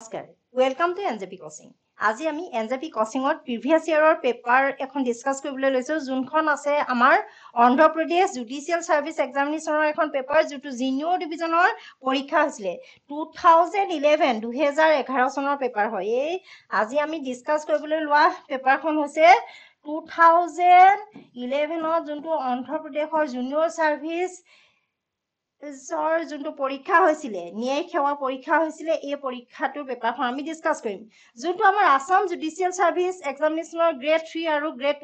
নমস্কাৰ welcome to NJP coaching আজি আমি এনজেপি কোচিংৰ প্ৰিভিয়াস ইয়াৰৰ পেপাৰ এখন ডিসকাস কৰিবলৈ লৈছো যোনখন আছে আমাৰ অন্ধ্ৰ প্ৰদেশ জুডিশিয়াল সাৰ্ভিস এক্সামিনেশনৰ এখন পেপাৰ যেটো জিনিয়ৰ ডিভিজনৰ পৰীক্ষা হৈছিল 2011 চনৰ পেপাৰ হয় এই আজি আমি ডিসকাস কৰিবলৈ লোৱা পেপাৰখন হৈছে 2011 যোনটো অন্ধ্ৰ প্ৰদেশৰ জুনিয়ৰ সাৰ্ভিস যোনটো পৰীক্ষা হৈছিল ন্যায়িক সেৱা পৰীক্ষা হৈছিল এই পৰীক্ষাটোৰ পেপাৰখন আমি ডিসকাস কৰিম যোনটো আমাৰ আসাম জুডিশিয়াল সাৰ্ভিস এক্সামিনেশনৰ গ্ৰেড 3 আৰু গ্ৰেড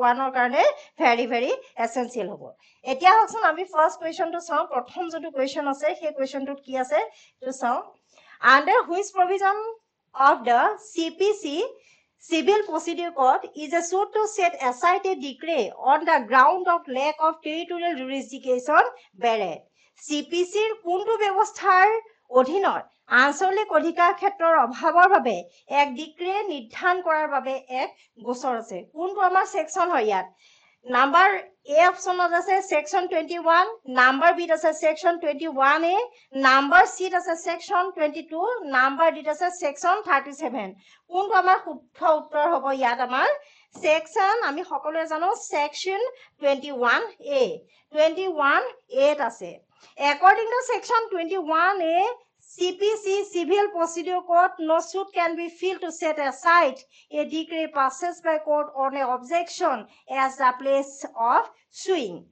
1ৰ কাৰণে ভেৰি এসেনশিয়াল হ'ব এতিয়া হকচোন আমি ফাৰ্স্ট কোৱেশ্চনটো চাও প্ৰথম যোনটো কোৱেশ্চন আছে সেই কোৱেশ্চনটোত কি আছে তো চাও under which provision of the CPC Civil Procedure Code is a suit to set aside a decree on the ground of lack of territorial jurisdiction barred. CPCৰ কোনটো ব্যৱস্থাৰ অধীনত আঞ্চলিক অধিকাৰ ক্ষেত্ৰৰ অভাৱৰ বাবে এক ডিক্ৰী নিৰ্ধাৰণ কৰাৰ বাবে এক গোচৰ আছে কোনটো আমাৰ সেকশন হয় ইয়াত নাম্বাৰ এ অপশনত আছে সেকশন 21 নাম্বাৰ বি আছে সেকশন 21A নাম্বাৰ সি আছে সেকশন 22 নাম্বাৰ ডি আছে সেকশন 37 কোনটো আমাৰ শুদ্ধ উত্তৰ হ'ব ইয়াত আমাৰ সেকশন আমি সকলোৱে জানো সেকশন 21A 21A আছে according to section 21A CPC Civil Procedure Code no suit can be filed to set aside a decree passed by court on an objection as the place of suing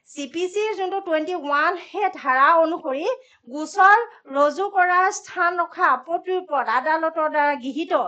CPC যোনটো 21 হে ধাৰা অনুসৰি গোচৰ ৰজু কৰাৰ স্থান ৰখা আপত্তিৰ ওপৰত আদালতৰ দ্বাৰা গৃহীত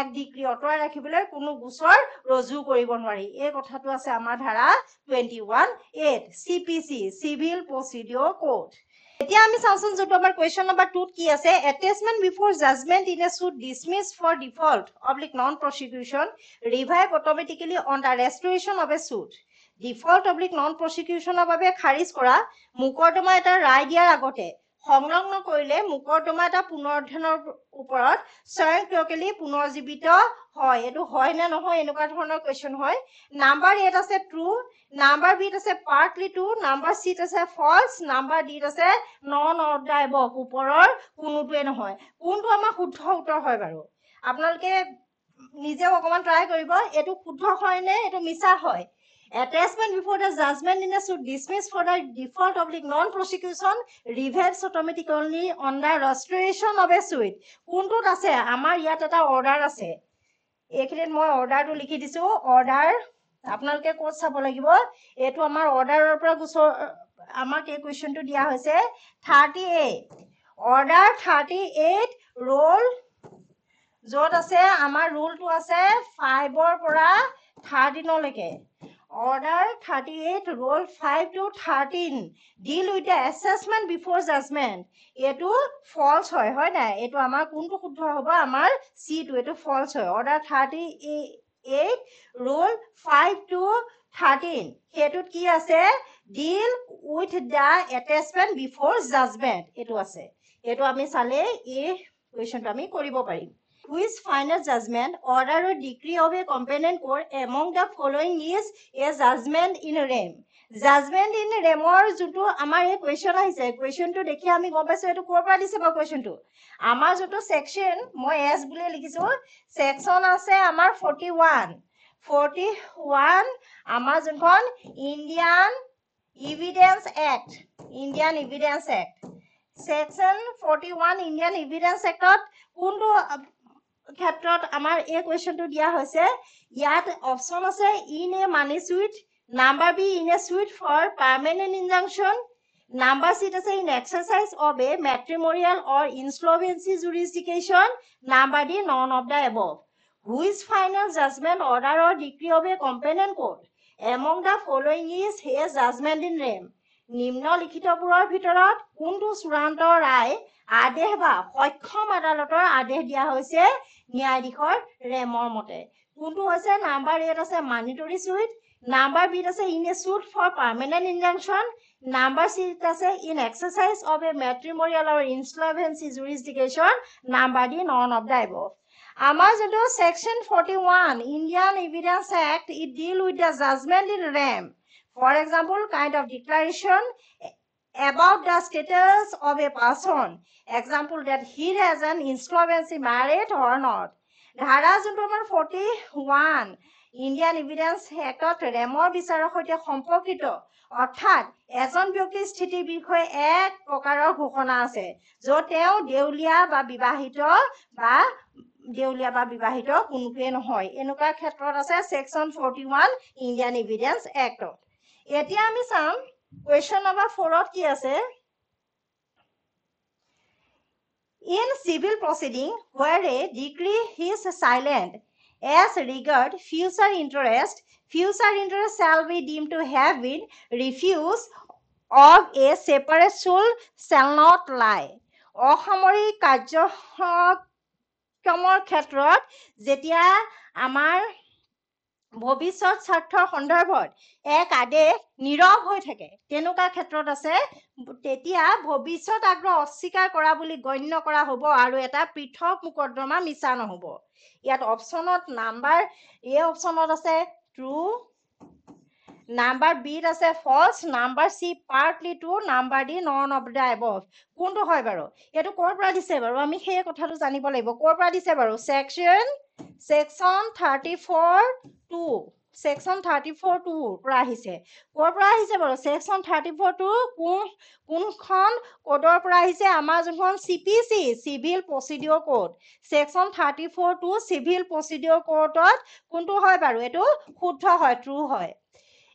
এক ডিক্ৰী অতৰাই ৰাখিবলৈ কোনো গোচৰ ৰজু কৰিব নোৱাৰি এই কথাটো আছে আমাৰ ধাৰা 21A CPC Civil Procedure Code এতিয়া আমি চাওঁচোন যেটো আমাৰ কোৱেশ্চন নম্বৰ 2 কি আছে attachment before judgment in a suit dismissed for default non prosecution revive automatically on the restoration of a suit default non prosecutionৰ বাবে খাৰিজ কৰা মুকৰ্দমা এটা ৰায় দিয়াৰ আগতে সংলগ্ন কৰিলে মুকৰ্দমা এটা পুনৰুদ্ধাৰৰ ওপৰত স্বয়ংক্ৰিয়ভাৱে পুনৰুজ্জীৱিত হয় এটো হয় না নহয় এনেকুৱা ধৰণৰ কোৱেশ্চন হয় নাম্বাৰ এ আছে ট্ৰু নাম্বাৰ বি আছে পাৰ্টলি ট্ৰু নাম্বাৰ সি আছে ফলস নাম্বাৰ ডি আছে নন অফ দা এবভ ওপৰৰ কোনোটোৱে নহয় কোনটো আমাৰ শুদ্ধ উত্তৰ হয় বাৰু আপোনালোকে নিজে অকমান ট্ৰাই কৰিব এটো শুদ্ধ হয় নে এটো মিছা হয় attachment before the judgment in a suit dismissed for the default non-prosecution revives automatically on the restoration of a suit. কোনটোত আছে আমাৰ ইয়াত এটা অৰ্ডাৰ আছে এইখিনিত মই অৰ্ডাৰটো লিখি দিছো অৰ্ডাৰ আপোনালোকে কোড চাব লাগিব এটো আমাৰ অৰ্ডাৰৰ পৰা গোচৰ আমাক এই কোৱেশ্চনটো দিয়া হৈছে 38 অৰ্ডাৰ 38 ৰোল যত আছে আমাৰ ৰুলটো আছে 5 ৰ পৰা 13 লৈকে Order 38 Rule 5 to 13 deal with the assessment before judgment. এটো false হয় না এটো আমাৰ কোনটো শুদ্ধ হ'ব আমাৰ C2 এটো false হয় Order 38 Rule 5 to 13 হেতুত কি আছে deal with the attachment before judgment এটো আছে এটো আমি চালে এই কোৱেশ্চনটো আমি কৰিব পাৰিম Which final judgment, order or decree of a complainant court among the following is a judgment in rem. Judgment in rem or যোনটো আমাৰ এই কোৱেশ্চন আহিছে কোৱেশ্চনটো দেখি আমি গম পাইছো এটো কোৰ পৰা দিছে বা কোৱেশ্চনটো আমাৰ যোনটো সেকশন মই এস বুলি লিখিছো সেকশন আছে আমাৰ 41 আমাৰ যোনখন Indian evidence act section 41 Indian evidence এক্টত কোনটো ক্ষেত্ৰত আমাৰ এই কোৱেশ্চনটো দিয়া হৈছে ইয়াত অপচন আছে in a money suit number B in a suit for permanent injunction number C আছে in exercise of a matrimonial or insolvency jurisdiction number D none of the above which final judgment order or decree of a competent court among the following is a judgment in rem নিম্নলিখিতবোৰৰ ভিতৰত কোনটো চূড়ান্ত ৰায় আদেশ বা সক্ষম আদালতৰ আদেশ দিয়া হৈছে ন্যায়াধীশৰ ৰেমৰ মতে কোনটো হৈছে নাম্বাৰ এ আছে মানিটৰি সুইট নাম্বাৰ বি আছে in a suit for permanent injunction number C আছে in exercise of a matrimonial or insolvency jurisdiction number D none of the above আমাৰ যেটো section 41 Indian evidence act it deal with the judgment in rem For example, kind of declaration about the status of a person. Example that he has an insolvency, married or not. ধাৰা যোনটো আমাৰ 41 Indian evidence এক্টত ৰেমৰ বিচাৰৰ সৈতে সম্পৰ্কিত, অৰ্থাৎ এজন ব্যক্তিৰ স্থিতিৰ বিষয়ে এক প্ৰকাৰৰ ঘোষণা আছে য'ত তেওঁ দেউলীয়া বা বিবাহিত কোনোটোৱে নহয়। এনেকুৱা ক্ষেত্ৰত আছে সেকশন 41 ইণ্ডিয়ান এভিডেন্স এক্টত। এতিয়া আমি চাম question number 4 কি আছে। In civil proceeding where a decree is silent as regard future interest shall be deemed to have been refused of a separate soul shall not lie. অসামৰিক কাৰ্যক্ৰমৰ ক্ষেত্ৰত যেতিয়া আমাৰ ভৱিষ্যত স্বাৰ্থৰ সন্দৰ্ভত এক আদেশ নীৰৱ হৈ থাকে তেনেকুৱা ক্ষেত্ৰত আছে, তেতিয়া ভৱিষ্যত আগ্ৰহ অস্বীকাৰ কৰা বুলি গণ্য কৰা হ'ব আৰু এটা পৃথক মোকদ্দমা মিছা নহ'ব। ইয়াত অপশ্যনত নাম্বাৰ এ অপশ্যনত আছে ট্ৰু, নাম্বাৰ বিত আছে false, number C partly true, number D none of the above. কোনটো হয় বাৰু? এইটো ক'ৰ পৰা দিছে বাৰু? আমি সেই কথাটো জানিব লাগিব। ক'ৰ পৰা দিছে বাৰু? সেকশন 34(2) সেকশন 34(2) পৰা আহিছে। ক'ৰ পৰা আহিছে বাৰু? সেকশন 34(2) কোনখন কোডৰ পৰা আহিছে? আমাৰ যোনখন CPC civil procedure code, section 34(2) civil procedure কোডত কোনটো হয় বাৰু? এইটো শুদ্ধ হয়, ট্ৰু হয়।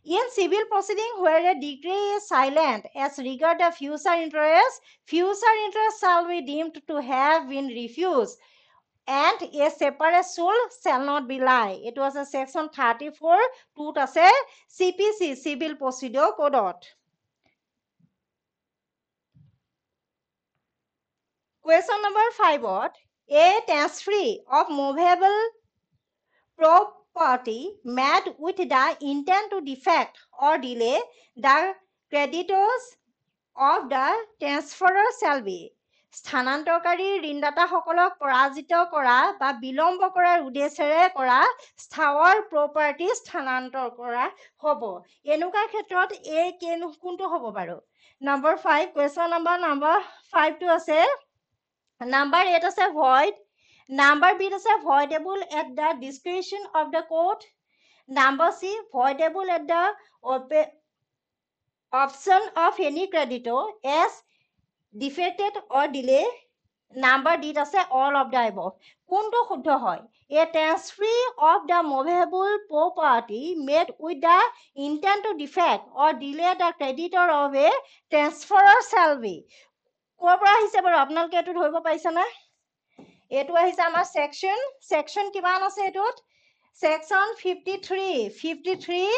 In civil proceeding where a decree is silent as regard the future interest shall be deemed to have been refused and a separate soul shall not be lie. It was a section 34(2) আছে CPC civil procedure code. Question number 5, a transfer of movable property made with the intent to defect or delay the creditors of the transferor shall be. স্থানান্তৰকাৰী ঋণদাতাসকলক পৰাজিত কৰা বা বিলম্ব কৰাৰ উদ্দেশ্যেৰে কৰা স্থাৱৰ property স্থানান্তৰ কৰা হ'ব। এনেকুৱা ক্ষেত্ৰত কোনটো হ'ব বাৰু? নম্বৰ 5 question number 5 টো আছে নাম্বাৰ 8 আছে void, নাম্বাৰ B আছে voidable at the discretion of the court, number C voidable at the option of any creditor as defected or delay, number D আছে all of the above. কোনটো শুদ্ধ হয়? A transfer of the movable property made with the intent to defect or delay the creditor of a transferor shall be. ক'ৰ পৰা আহিছে বাৰু? আপোনালোকে এইটো ধৰিব পাৰিছে না? এইটো আহিছে আমাৰ সেকশন কিমান আছে এইটোত? সেকশন 53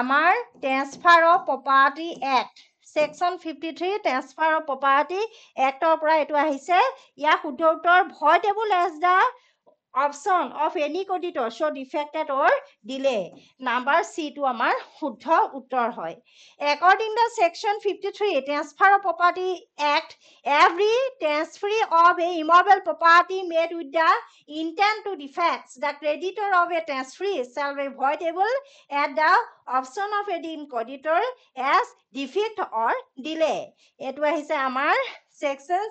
আমাৰ transfer of property act, section 53 transfer of property actor পৰা এইটো আহিছে। ইয়াৰ শুদ্ধ উত্তৰ voidable as the option of any creditor so defected or delay, number C টো আমাৰ শুদ্ধ উত্তৰ হয়। According to section 53 transfer of property act, every transfer of a immovable property made with the intent to defect the creditor of a transfer shall be voidable at the option of a deemed creditor as defect or delay. এইটো আহিছে আমাৰ section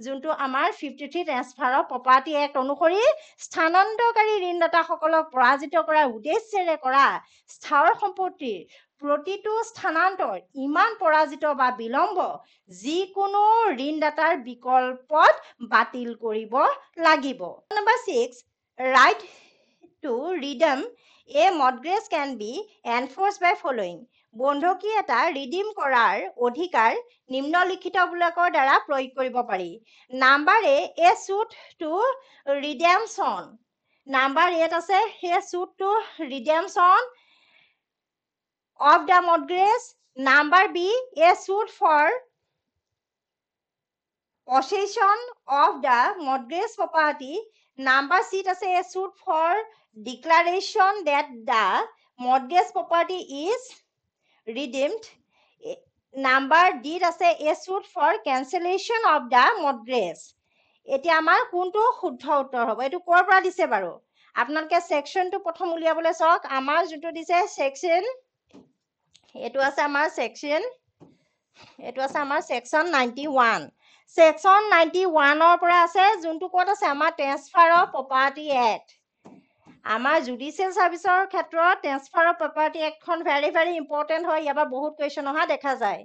যোনটো আমাৰ 53 transfer of property act অনুসৰি স্থানান্তৰকাৰী ঋণদাতাসকলক পৰাজিত কৰাৰ উদ্দেশ্যেৰে কৰা স্থাৱৰ সম্পত্তিৰ প্ৰতিটো স্থানান্তৰ ইমান পৰাজিত বা বিলম্ব যিকোনো ঋণদাতাৰ বিকল্পত বাতিল কৰিব লাগিব। Number 6, right to redeem a mortgage can be enforced by following. বন্ধকী এটা ৰিডিম কৰাৰ অধিকাৰ নিম্নলিখিতবিলাকৰ দ্বাৰা প্ৰয়োগ কৰিব পাৰি। Number A suit to redemption, number 8 আছে a suit to redemption of the mortgage, number B a suit for possession of the mortgage property, number C আছে a suit for declaration that the mortgage property is redeemed, number D আছে a suit for cancellation of the mortgage. এতিয়া আমাৰ কোনটো শুদ্ধ উত্তৰ হ'ব? এইটো ক'ৰ পৰা দিছে বাৰু? আপোনালোকে সেকশনটো প্ৰথম উলিয়াবলৈ চাওক। আমাৰ যোনটো দিছে সেকশন, এইটো আছে আমাৰ সেকশন এইটো আছে আমাৰ সেকশন 91 সেকশন 91 ৰ পৰা আছে যোনটো ক'ত আছে আমাৰ ট্ৰেন্সফাৰ অফ প্ৰপাৰ্টি এক্ট আমাৰ জুডিচিয়েল সাৰ্ভিসৰ ক্ষেত্ৰত ট্ৰেন্সফাৰ অফ প্ৰপাৰ্টি এক্টখন ভেৰি ভেৰি ইম্পৰ্টেণ্ট হয় ইয়াৰ বহুত কোৱেশ্চন অহা দেখা যায়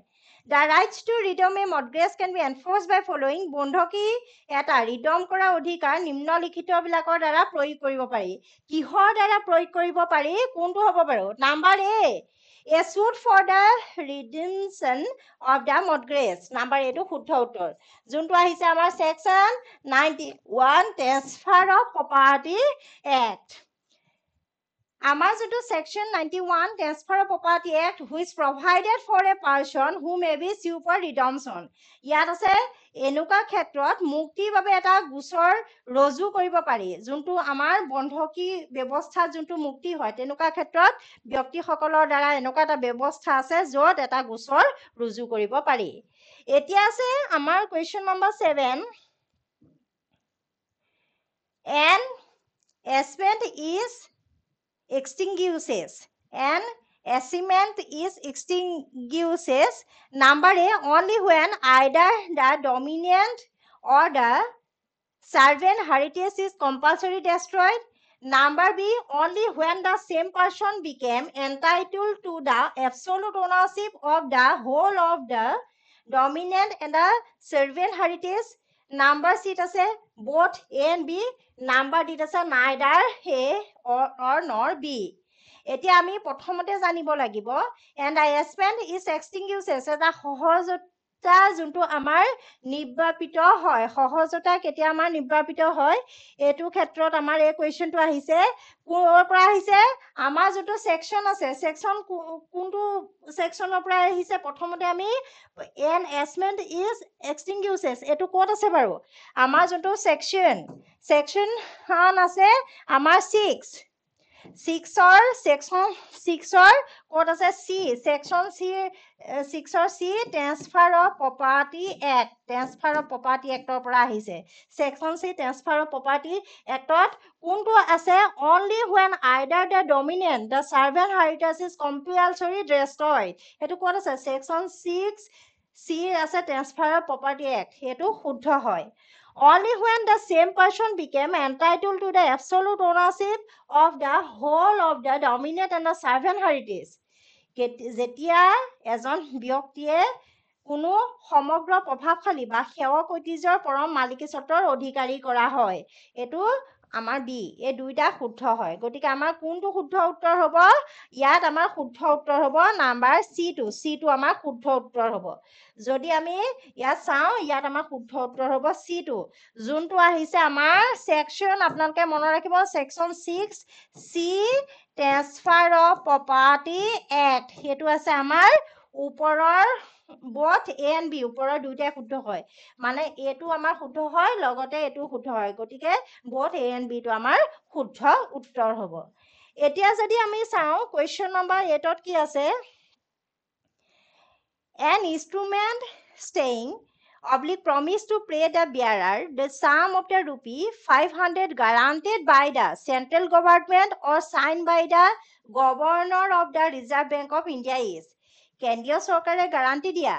The rights to redeem a mortgage can be enforced by following বন্ধকি এটা ৰিডম কৰা অধিকাৰ নিম্নলিখিতবিলাকৰ দ্বাৰা প্ৰয়োগ কৰিব পাৰি কিহৰ দ্বাৰা প্ৰয়োগ কৰিব পাৰি কোনটো হ'ব বাৰু number A suit for the redemption of the mortgage number এটো শুদ্ধ উত্তৰ যোনটো আহিছে আমাৰ section 91 transfer of property act আমাৰ যোনটো section 91 transfer of property act which provided for a person who may be sued for redemption ইয়াত আছে এনেকুৱা ক্ষেত্ৰত মুক্তিৰ বাবে এটা গোচৰ ৰজু কৰিব পাৰি যোনটো আমাৰ বন্ধকি ব্যৱস্থা যোনটো মুক্তি হয় তেনেকুৱা ক্ষেত্ৰত ব্যক্তিসকলৰ দ্বাৰা এনেকুৱা এটা ব্যৱস্থা আছে য'ত এটা গোচৰ ৰুজু কৰিব পাৰি এতিয়া আছে আমাৰ question number 7 an assignment is extinguishes an assignment is extinguishes number A only when either the dominant or the servant heritage is compulsory destroyed number B only when the same person became entitled to the absolute ownership of the whole of the dominant and the servant heritage number C আছে both A and B number D আছে neither A or nor B এতিয়া আমি প্ৰথমতে জানিব লাগিব and the assignment is extinguishes এটা সহজতা যোনটো আমাৰ নিৰ্বাপিত হয় সহজতা কেতিয়া আমাৰ নিৰ্বাপিত হয় এইটো ক্ষেত্ৰত আমাৰ এই কুৱেশ্চনটো আহিছে কোৰ পৰা আহিছে আমাৰ যোনটো সেকশন আছে সেকশন কোনটো সেকশনৰ পৰা আহিছে প্ৰথমতে আমি an assignment is extinguishes এইটো ক'ত আছে বাৰু আমাৰ যোনটো সেকশন আছে আমাৰ 6 section 6 ক'ত আছে C section C transfer of property act ৰ পৰা আহিছে section C transfer of property act কোনটো আছে only when either the dominant the servant heritage is compulsory destroyed এটো ক'ত আছে section 6C আছে transfer of property act এটো শুদ্ধ হয় only when the same person became entitled to the absolute ownership of the whole of the dominant and the servant heritage যেতিয়া এজন ব্যক্তিয়ে কোনো সমগ্ৰ প্ৰভাৱশালী বা সেৱক ঐতিহ্যৰ পৰম মালিকী স্বত্বৰ অধিকাৰী কৰা হয় এটো আমাৰ বি এই দুইটা শুদ্ধ হয় গতিকে আমাৰ কোনটো শুদ্ধ উত্তৰ হ'ব ইয়াত আমাৰ শুদ্ধ উত্তৰ হ'ব নাম্বাৰ C2 আমাৰ শুদ্ধ উত্তৰ হ'ব যদি আমি ইয়াত চাওঁ ইয়াত আমাৰ শুদ্ধ উত্তৰ হ'ব C2 যোনটো আহিছে আমাৰ সেকশন আপোনালোকে মনত ৰাখিব section 6C transfer of property act সেইটো আছে আমাৰ ওপৰৰ both A and B ওপৰৰ দুইটাই শুদ্ধ হয় মানে এটো আমাৰ শুদ্ধ হয় লগতে এটো শুদ্ধ হয় গতিকে both A and B টো আমাৰ শুদ্ধ উত্তৰ হ'ব এতিয়া যদি আমি চাওঁ কোৱেশ্চন নম্বৰ 8 ত কি আছে an instrument staying promise to pay the bearer the sum of the rupee 500 guaranteed by the central government or signed by the governor of the Reserve Bank of India is কেন্দ্ৰীয় চৰকাৰে guarantee দিয়া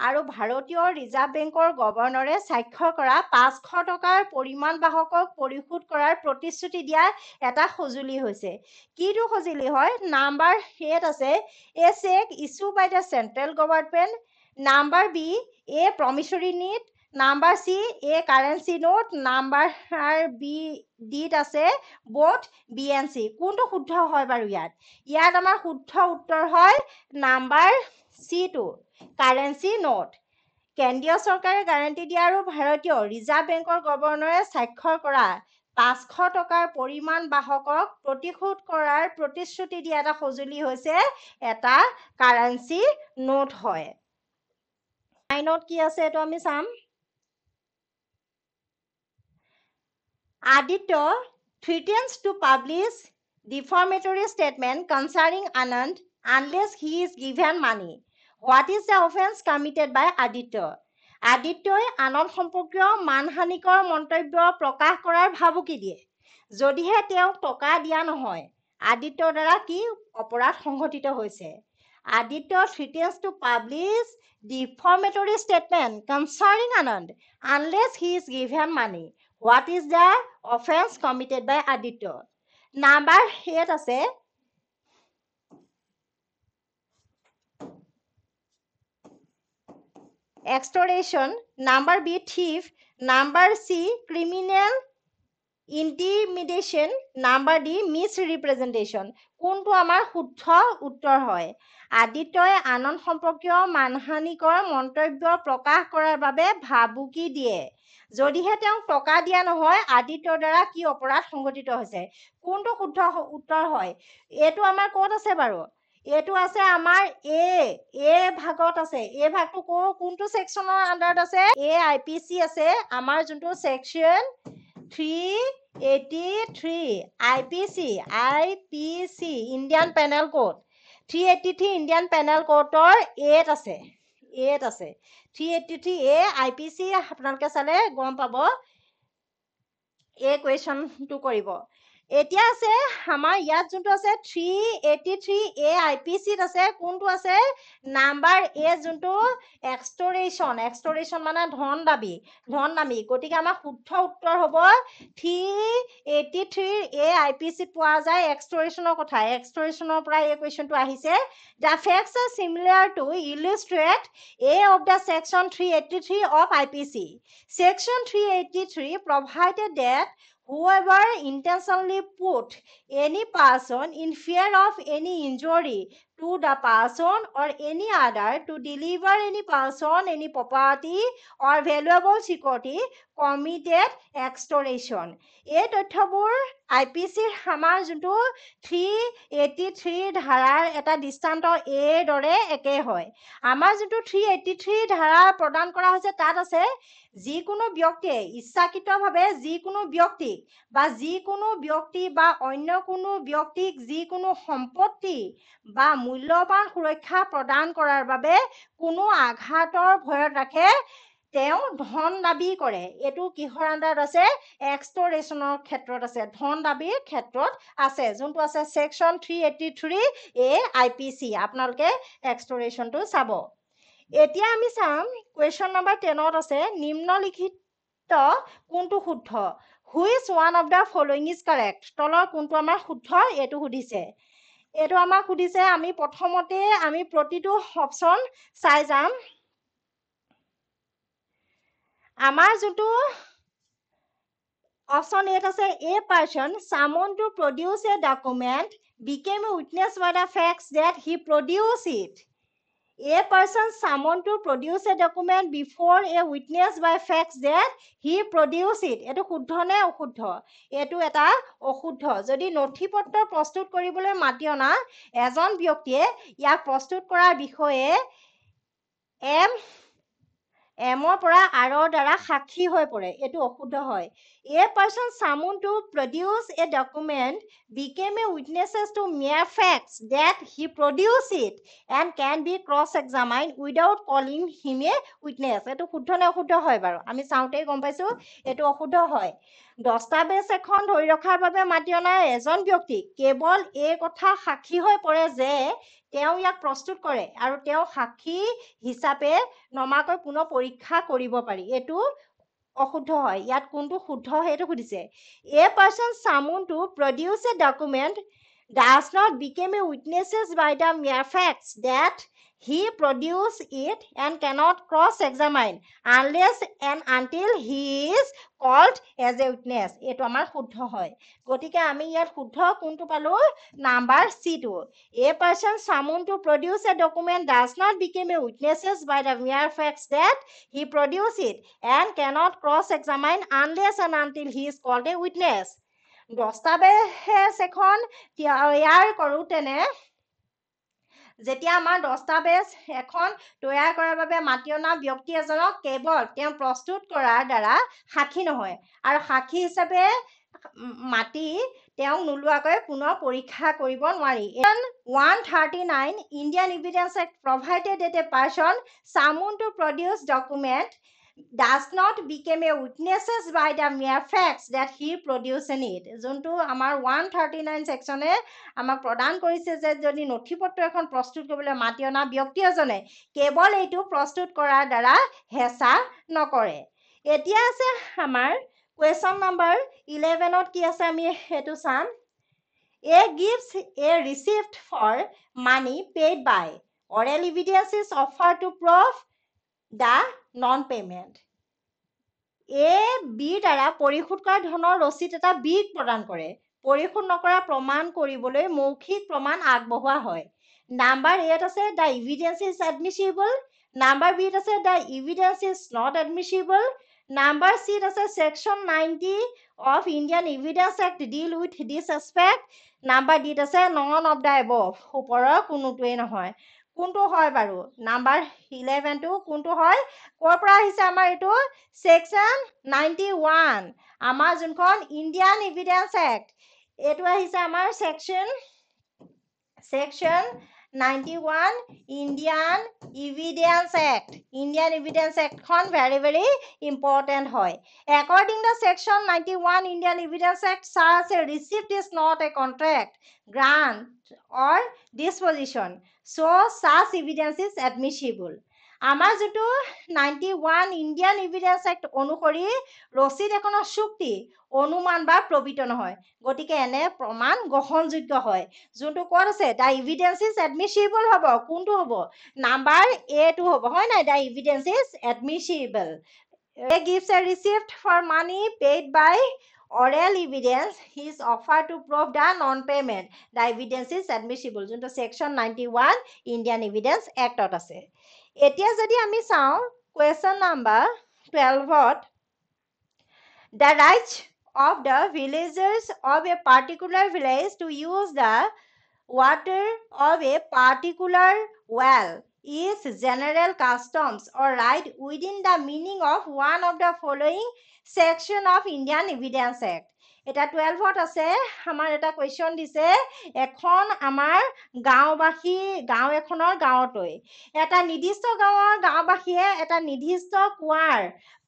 আৰু ভাৰতীয় reserve বেংকৰ গভৰ্ণৰে স্বাক্ষৰ কৰা 500 টকাৰ পৰিমাণ বাহকক পৰিশোধ কৰাৰ প্ৰতিশ্ৰুতি দিয়া এটা সজুলি হৈছে কিটো সজুলি হয় নাম্বাৰ 8 আছে a check issued by the central government number B a promissory note number C a currency note number B D আছে both B and C কোনটো শুদ্ধ হয় বাৰু ইয়াত আমাৰ শুদ্ধ উত্তৰ হয় নাম্বাৰ C2 কাৰেন্সি নোট কেন্দ্ৰীয় চৰকাৰে গ্যাৰান্টি দিয়া আৰু ভাৰতীয় ৰিজাৰ্ভ বেংকৰ গভৰ্ণৰে স্বাক্ষৰ কৰা 500 টকাৰ পৰিমাণ বাহকক প্ৰতিশোধ কৰাৰ প্ৰতিশ্ৰুতি দিয়া এটা সজুলি হৈছে এটা কারেন্সি নোট হয় আইনত কি আছে এটো আমি চাম Aditya threatens to publish defamatory statement concerning Anand unless he is given money what is the offense committed by Aditya আদিত্যই আনন্দ সম্পৰ্কীয় মানহানিকৰ মন্তব্য প্ৰকাশ কৰাৰ ভাবুকি দিয়ে যদিহে তেওঁ টকা দিয়া নহয় আদিত্যৰ দ্বাৰা কি অপৰাধ সংঘটিত হৈছে Aditya threatens to publish defamatory statement concerning Anand unless he is given money. What is the offense committed by Aditya? Number 8 আছে extortion, number B thief, number C criminal intimidation, number D misrepresentation. কোনটো আমাৰ শুদ্ধ উত্তৰ হয়? আদিত্যই আনন্দ সম্পৰ্কীয় মানহানিকৰ মন্তব্য প্ৰকাশ কৰাৰ বাবে ভাবুকি দিয়ে। যদিহে তেওঁক টকা দিয়া নহয়, আদিত্যৰ দ্বাৰা কি অপৰাধ সংঘটিত হৈছে? কোনটো শুদ্ধ উত্তৰ হয়? এইটো আমাৰ ক'ত আছে বাৰু? এইটো আছে আমাৰ এ ভাগত আছে। এ ভাগটো কোনটো সেকশনৰ আন্ডাৰত আছে? IPC আছে আমাৰ যোনটো section 383 IPC Indian penal code 383 Indian penal কোডৰ 8 আছে 383 IPC আপোনালোকে চালে গম পাব এই কুৱেশ্যনটো কৰিব। এতিয়া আছে আমাৰ ইয়াত যোনটো আছে 383 IPC আছে কোনটো আছে নাম্বাৰ এ যোনটো এক্সটৰেশ্যন মানে ধন দাবী গতিকে আমাৰ শুদ্ধ উত্তৰ হ'ব 383 IPC পোৱা যায় এক্সটৰেশ্যনৰ কথা এক্সটৰেশ্যনৰ পৰা এই কুৱেশ্যনটো আহিছে the facts are similar to illustrate A of the section 383 of IPC. Section 383 provided that whoever intentionally put any person in fear of any injury to the person or any other to deliver any person any property or valuable security committed extortion. এই তথ্যবোৰ IPC আমাৰ যোনটো 383 ধাৰাৰ এটা দৃষ্টান্ত এৰ দৰে একে হয়। আমাৰ যোনটো 383 ধাৰা প্ৰদান কৰা হৈছে তাত আছে যিকোনো ব্যক্তিয়ে ইচ্ছাকৃতভাৱে যিকোনো ব্যক্তিক বা অন্য কোনো ব্যক্তিক যিকোনো সম্পত্তি বা মূল্যৱান সুৰক্ষা প্ৰদান কৰাৰ বাবে কোনো আঘাতৰ ভয়ত ৰাখে তেওঁ ধন দাবী কৰে। এইটো কিহৰ আন্ডাৰত আছে? এক্সটৰেশ্যনৰ ক্ষেত্ৰত আছে, ধন দাবীৰ ক্ষেত্ৰত আছে, যোনটো আছে সেকশন 383 IPC। আপোনালোকে এক্সটৰেশ্যনটো চাব। এতিয়া আমি চাম কুৱেশ্যন নম্বৰ 10ত আছে নিম্নলিখিত কোনটো শুদ্ধ? Which one of the following is correct? তলৰ কোনটো আমাৰ শুদ্ধ এইটো সুধিছে। এইটো আমাক সুধিছে আমি প্ৰথমতে আমি প্ৰতিটো অপশ্যন চাই যাম। আমাৰ যোনটো অপশ্যন এত আছে a person summoned to produce a document became a witness by the facts that he produced it. A person summoned to produce a document before a witness by facts that he produced it. এটো শুদ্ধ নে অশুদ্ধ? এটো এটা অশুদ্ধ। যদি নথিপত্ৰ প্ৰস্তুত কৰিবলৈ মাতি অনা এজন ব্যক্তিয়ে ইয়াক প্ৰস্তুত কৰাৰ বিষয়ে এমৰ পৰা আৰৰ দ্বাৰা সাক্ষী হৈ পৰে এটো অশুদ্ধ হয়। A person summoned to produce a document became a witnesses to mere facts that he produced it and can be cross-examined without calling him a witness. এটো শুদ্ধ নে অশুদ্ধ হয় বাৰু? আমি চাওঁতেই গম পাইছো এটো অশুদ্ধ হয়। দস্তাবেজ এখন ধৰি ৰখাৰ বাবে মাতি অনা এজন ব্যক্তি কেৱল এই কথা সাক্ষী হৈ পৰে যে তেওঁ ইয়াক প্ৰস্তুত কৰে আৰু তেওঁ সাক্ষী হিচাপে নমাকৈ পুনৰ পৰীক্ষা কৰিব পাৰি। এটো অশুদ্ধ হয়। ইয়াত কোনটো শুদ্ধ সেইটো সুধিছে। A person summoned to produce a document does not become a witnesses by the mere facts that he produced it and cannot cross-examine unless and until he is called as a witness. এটো আমাৰ শুদ্ধ হয়। গতিকে আমি ইয়াত শুদ্ধ কোনটো পালো? নাম্বাৰ C টো। A person summoned to produce a document does not become a witnesses by the mere facts that he produced it and cannot cross-examine unless and until he is called a witness. দস্তাবেজ এখন তৈয়াৰ কৰোঁতেনে যেতিয়া আমাৰ দস্তাবেজ এখন তৈয়াৰ কৰাৰ বাবে মাতি অনা ব্যক্তি এজনক কেৱল তেওঁ প্ৰস্তুত কৰাৰ দ্বাৰা সাক্ষী নহয় আৰু সাক্ষী হিচাপে মাতি তেওঁক নোলোৱাকৈ পুনৰ পৰীক্ষা কৰিব নোৱাৰি। 139 Indian Evidence Act provided that a person summoned to produce document does not become a witnesses by the mere facts that he produced in it. যোনটো আমাৰ 139 সেকশনে আমাক প্ৰদান কৰিছে যে যদি নথিপত্ৰ এখন প্ৰস্তুত কৰিবলৈ মাতি অনা ব্যক্তি এজনে কেৱল এইটো প্ৰস্তুত কৰাৰ দ্বাৰা হেঁচা নকৰে। এতিয়া আছে আমাৰ কুৱেশ্যন নম্বৰ 11ত কি আছে আমি সেইটো চাম। A gives a receipt for money paid by. Oral evidence is offered to prove the non-payment. A B দ্বাৰা পৰিশোধ কৰা ধনৰ ৰচিদ এটা বিক প্ৰদান কৰে। পৰিশোধ নকৰা প্ৰমাণ কৰিবলৈ মৌখিক প্ৰমাণ আগবঢ়োৱা হয়। নাম্বাৰ এত আছে the evidence is admissible. Number বিত আছে the evidence is not admissible. Number চিত আছে section 90 of Indian Evidence Act deal with this aspect. Number ডিত আছে none of the above. ওপৰৰ কোনোটোৱেই নহয়। কোনটো হয় বাৰু? নাম্বাৰ 11টো কোনটো হয়? ক'ৰ পৰা আহিছে আমাৰ এইটো? সেকশন 91 আমাৰ যোনখন ইণ্ডিয়ান এভিডেন্স এক্ট এইটো আহিছে আমাৰ section 91 Indian evidence act. Indian evidence এক্টখন very important হয়। According to section 91 Indian Evidence Act, such a receipt is not a contract, grant or disposition, so such evidence is admissible. আমাৰ যিটো 91 Indian evidence act অনুসৰি ৰচিদ এখনৰ চুক্তি অনুমান বা প্ৰবিত নহয়, গতিকে এনে প্ৰমাণ গ্ৰহণযোগ্য হয়। যোনটো ক'ত আছে দ্য এভিডেন্স ইজ এডমিছিবল হ'ব। কোনটো হ'ব? নাম্বাৰ এটো হ'ব, হয় নাই? The evidence is admissible. A gives a receipt for money paid by oral evidence is offered to prove the non-payment. The evidence is admissible. যোনটো section 91 Indian Evidence Act ত আছে। এতিয়া যদি আমি চাওঁ question number 12ত the rights of the villagers of a particular village to use the water of a particular well is general customs or right within the meaning of one of the following section of Indian Evidence Act. এটা 12ত আছে আমাৰ এটা question দিছে এখন আমাৰ গাঁও এখনৰ গাঁৱতৈ এটা নিৰ্দিষ্ট গাঁৱৰ গাঁওবাসীয়ে এটা নিৰ্দিষ্ট কুঁৱাৰ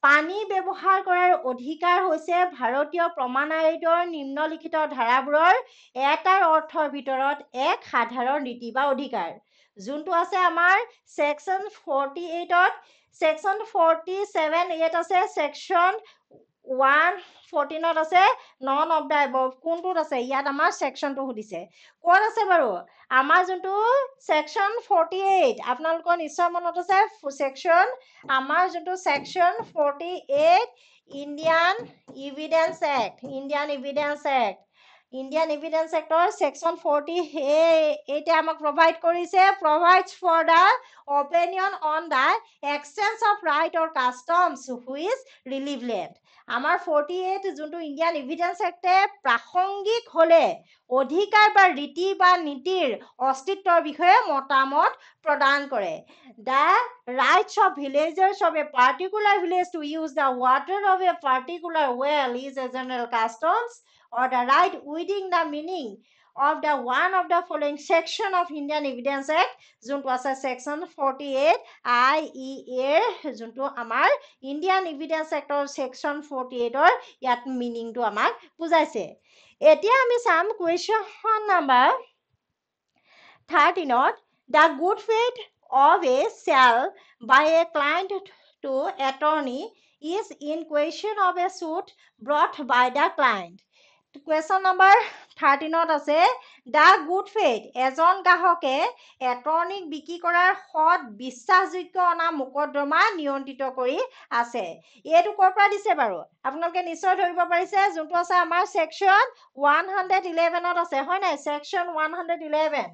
পানী ব্যৱহাৰ কৰাৰ অধিকাৰ হৈছে ভাৰতীয় প্ৰমাণ আইনৰ নিম্নলিখিত ধাৰাবোৰৰ এটাৰ অৰ্থৰ ভিতৰত এক সাধাৰণ নীতি বা অধিকাৰ। যোনটো আছে আমাৰ সেকশন 48ত সেকশন 47 এত আছে সেকশন 114ত আছে নন অফ দ্য এবভ। কোনটোত আছে? ইয়াত আমাৰ সেকশনটো সুধিছে। ক'ত আছে বাৰু? আমাৰ যোনটো সেকশন 48 আপোনালোকৰ নিশ্চয় মনত আছে সেকশন আমাৰ যোনটো section 48 Indian evidence act. Indian evidence act Indian এভিডেন্স এক্টৰ সেকশন 48 আমাক প্ৰভাইড কৰিছে provides for the opinion on the exchange of right or customs which relieve land. আমাৰ 48 যোনটো ইণ্ডিয়ান এভিডেন্স এক্টে প্ৰাসংগিক হলে অধিকাৰ বা ৰীতি বা নীতিৰ অস্তিত্বৰ বিষয়ে মতামত প্ৰদান কৰে। The rights of villagers of a particular village to use the water of a particular well is a general customs or the right within the meaning of the one of the following section of Indian Evidence Act, যোনটো আছে section 48 IEA যোনটো আমাৰ ইণ্ডিয়ান এভিডেন্স এক্টৰ section 48ৰ ইয়াত মিনিংটো আমাক বুজাইছে। এতিয়া আমি চাম কুৱেশ্যন নাম্বাৰ 13ত the good faith of a sale by a client to attorney is in question of a suit brought by the client. Question number 13ত আছে the good faith এজন গ্ৰাহকে এটৰ্নিক বিক্ৰী কৰাৰ সৎ বিশ্বাসযোগ্য অনা মোকদ্দমা নিয়ন্ত্ৰিত কৰি আছে। এইটো ক'ৰ পৰা দিছে বাৰু? আপোনালোকে নিশ্চয় ধৰিব পাৰিছে। যোনটো আছে আমাৰ সেকশন 111ত আছে, হয় নাই? Section 111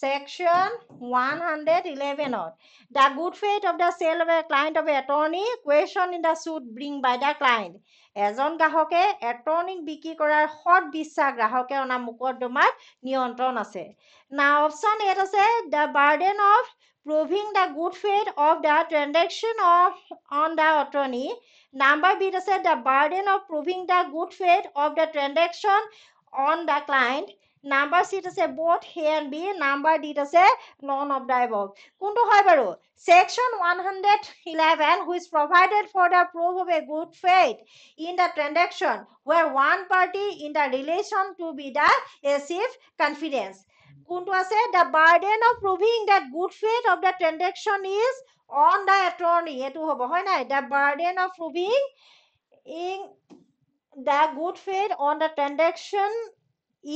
section 111ত the good faith of the sale of a client of attorney question in the suit bring by the client. এজন গ্ৰাহকে এটৰ্নিক বিক্ৰী কৰাৰ সৎ বিশ্বাস গ্ৰাহকে অনা মোকদ্দমাত নিয়ন্ত্ৰণ আছে। না অপশ্যন এত আছে the burden of proving the good faith of the transaction on the attorney. Number বিত আছে the burden of proving the good faith of the transaction on the client. Number চিত আছে both A and B, number ডিত আছে none of the above. কোনটো হয় বাৰু? Section 111 which provided for the proof of a good faith in the transaction where one party in the relation to be the receive confidence. কোনটো আছে? The burden of proving that good faith of the transaction is on the attorney. এটো হ'ব হয় নাই? The burden of proving in the good faith on the transaction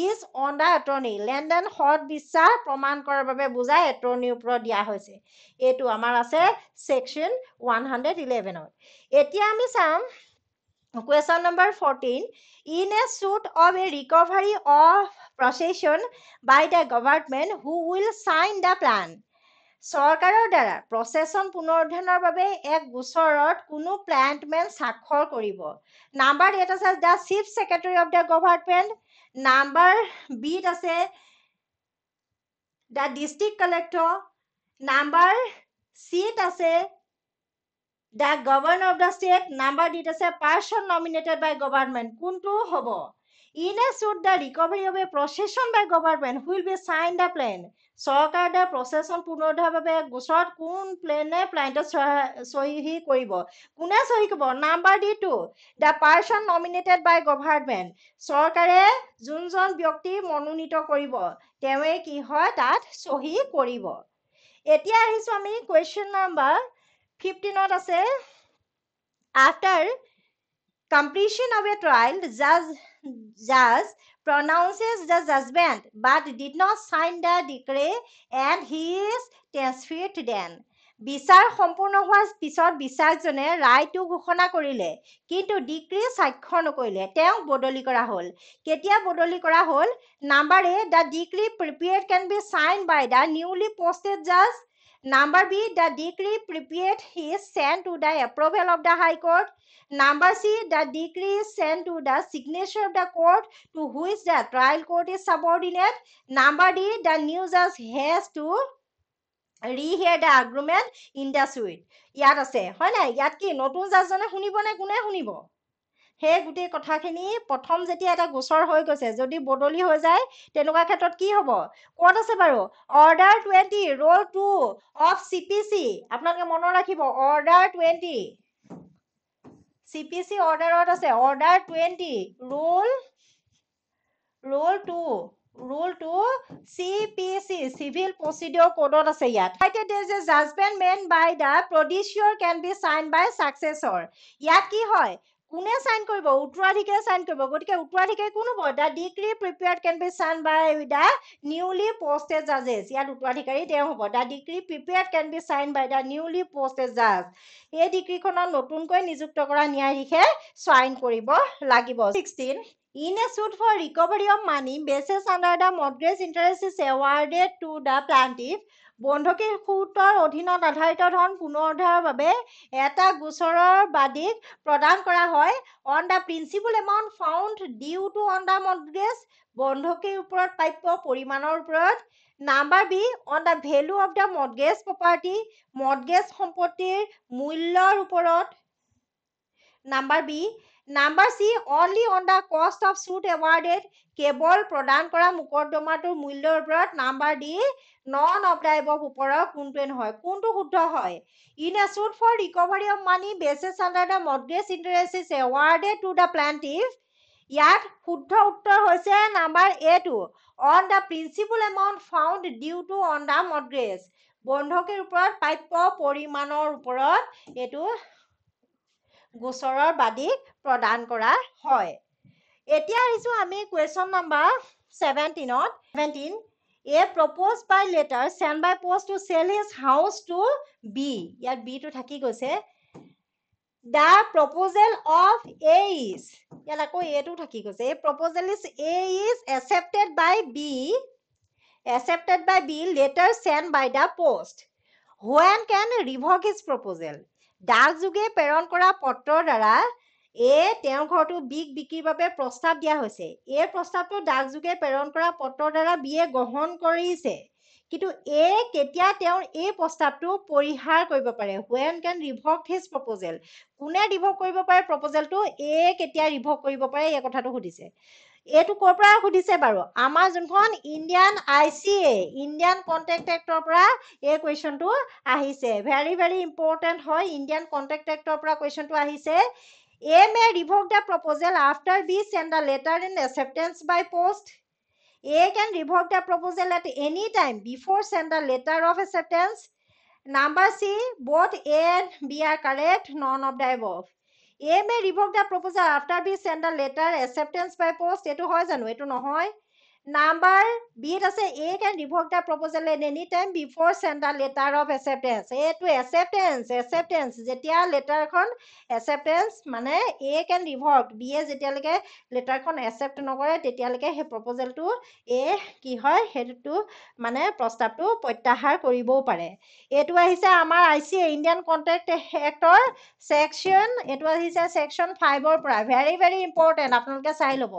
is on the attorney. লেনদেন সৎ বিশ্বাস প্ৰমাণ কৰাৰ বাবে বুজাই এটৰ্নিৰ ওপৰত দিয়া হৈছে। এইটো আমাৰ আছে সেকশন 111ত। এতিয়া আমি চাম question number 14. In a suit of a recovery of possession by the government, who will sign the plan? চৰকাৰৰ দ্বাৰা প্ৰচেছন পুনৰুদ্ধাৰৰ বাবে এক গোচৰত কোনো প্লান্টমেন স্বাক্ষৰ কৰিব। নাম্বাৰ এট আছে the chief secretary of the government, number বিত আছে দ্য ডিষ্ট্ৰিক্ট কালেক্টৰ, নাম্বাৰ চিত আছে the governor of the state, number ডিত আছে পাৰ্চন নমিনেটেড বাই গভৰ্ণমেণ্ট। কোনটো হ'ব? In a suit, the recovery of a possession by government will be signed the plan. চৰকাৰ দ্বাৰা প্ৰচেছন পুনৰুদ্ধাৰৰ বাবে গোচৰত কোন প্লেনে প্লাইণ্টত চহী কৰিব? কোনে চহী কৰিব? Number D to the person nominated by government. চৰকাৰে যোনজন ব্যক্তি মনোনীত কৰিব তেওঁৱে কি হয় তাত চহী কৰিব। এতিয়া আহিছো আমি কুৱেশ্যন নাম্বাৰ 15ত আছে after completion of a trial, the judge pronounces the judgment but did not sign the decree and he is transferred then. বিচাৰ সম্পূৰ্ণ হোৱাৰ পিছত বিচাৰকজনে ৰায়টো ঘোষণা কৰিলে কিন্তু ডিক্ৰী স্বাক্ষৰ নকৰিলে, তেওঁক বদলি কৰা হ'ল। কেতিয়া বদলি কৰা হ'ল? Number A the decree prepared can be sign by the newly posted জাজ, number B the decree prepared is sent to the approval of the high court, number C the decree is sent to the signature of the court to which the trial court is subordinate, number D the new judge has to rehear the argument in the suit. ইয়াত আছে হয় নাই? ইয়াত কি নতুন জাজজনে শুনিব নে কোনে শুনিব? সেই গোটেই কথাখিনি প্ৰথম যেতিয়া এটা গোচৰ হৈ গৈছে যদি বদলি হৈ যায় তেনেকুৱা ক্ষেত্ৰত কি হ'ব? ক'ত আছে বাৰু? Order 20 rule 2 of CPC। আপোনালোকে মনত ৰাখিব অৰ্ডাৰ 20 CPC অৰ্ডাৰত আছে order 20 rule 2 CPC Civil Procedure Code আছে ইয়াত। There is a judgment made by the producer can be signed by successor. ইয়াত কি হয়? কোনে সাইন কৰিব? উত্তৰাধিকাৰী সাইন কৰিব। গতিকে উত্তৰাধিকাৰী কোন হ'ব? The decree prepared can be signed by the newly posted judges. ইয়াত উত্তৰাধিকাৰী তেওঁ হ'ব। The decree prepared can be signed by the newly posted judge. এই ডিক্ৰীখনত নতুনকৈ নিযুক্ত কৰা ন্যায়াধীশে সাইন কৰিব লাগিব। 16. In a suit for recovery of money basis under the mortgage interest is awarded to the plaintiff, বন্ধকী সূতৰ অধীনত আধাৰিত ধন পুনৰুদ্ধাৰৰ বাবে এটা গোচৰৰ বাদীক প্ৰদান কৰা হয় on the principal amount found due to on the mortgage, বন্ধকীৰ ওপৰত প্ৰাপ্য পৰিমাণৰ ওপৰত, number B on the value of the mortgage property, mortgage সম্পত্তিৰ মূল্যৰ ওপৰত, number B, number C only on the cost of suit awarded, কেৱল প্ৰদান কৰা মোকদ্দমাটোৰ মূল্যৰ ওপৰত, number D none of the above ওপৰত কোনটোৱে নহয়? কোনটো শুদ্ধ হয়? In a suit for recovery of money basis under the mortgage interest is awarded to the plaintiff, ইয়াত শুদ্ধ উত্তৰ হৈছে number A to on the principal amount found due to on the mortgage, বন্ধকীৰ ওপৰত প্ৰাপ্য পৰিমাণৰ ওপৰত এইটো গোচৰৰ বাদীক প্ৰদান কৰা হয়। এতিয়া আহিছো আমি question number 17ত। 17 A proposed by letter sent by post to sell his house to B, ইয়াত B টো থাকি গৈছে। The proposal of A is, ইয়াত আকৌ A টো থাকি গৈছে। A proposal is A is accepted by B letter sent by the post. When can revoke his proposal? ডাক যোগে প্ৰেৰণ কৰা পত্ৰৰ দ্বাৰা তেওঁৰ ঘৰটো বিক্ৰীৰ বাবে প্ৰস্তাৱ দিয়া হৈছে। এই প্ৰস্তাৱটো ডাক যোগে প্ৰেৰণ কৰা পত্ৰৰ দ্বাৰা বিয়ে গ্ৰহণ কৰিছে কিন্তু কেতিয়া তেওঁৰ এই প্ৰস্তাৱটো পৰিহাৰ কৰিব পাৰে when can revoke his proposal কোনে ৰিভক কৰিব পাৰে প্ৰপ'জেলটো কেতিয়া ৰিভক কৰিব পাৰে এই কথাটো সুধিছে এইটো ক'ৰ পৰা সুধিছে বাৰু আমাৰ যোনখন Indian ICA Indian contract actor পৰা এই কুৱেশ্যনটো আহিছে ভেৰি ভেৰি ইম্পৰ্টেণ্ট হয় ইণ্ডিয়ান কন্ট্ৰেক্ট এক্টৰ পৰা কুৱেশ্যনটো আহিছে may revoke the proposal after B send a letter in acceptance by post can revoke the proposal at any time before send a letter of acceptance number C both A and B are correct none of the above may revoke the proposal after we send a letter acceptance by post etu hoy janu etu nohoy number B ase A can revoke the proposal at any time before send a letter of acceptance etu acceptance jetia letter khon acceptance mane A can revoke B jetia leke letter khon accept nokore tetia leke he proposal tu ki hoy hetu mane prostav tu protyahar koribou pare etu ahise amar ICA Indian Contract Actor section etu ahise section 5 or পৰা very very important আপোনালোকে চাই লব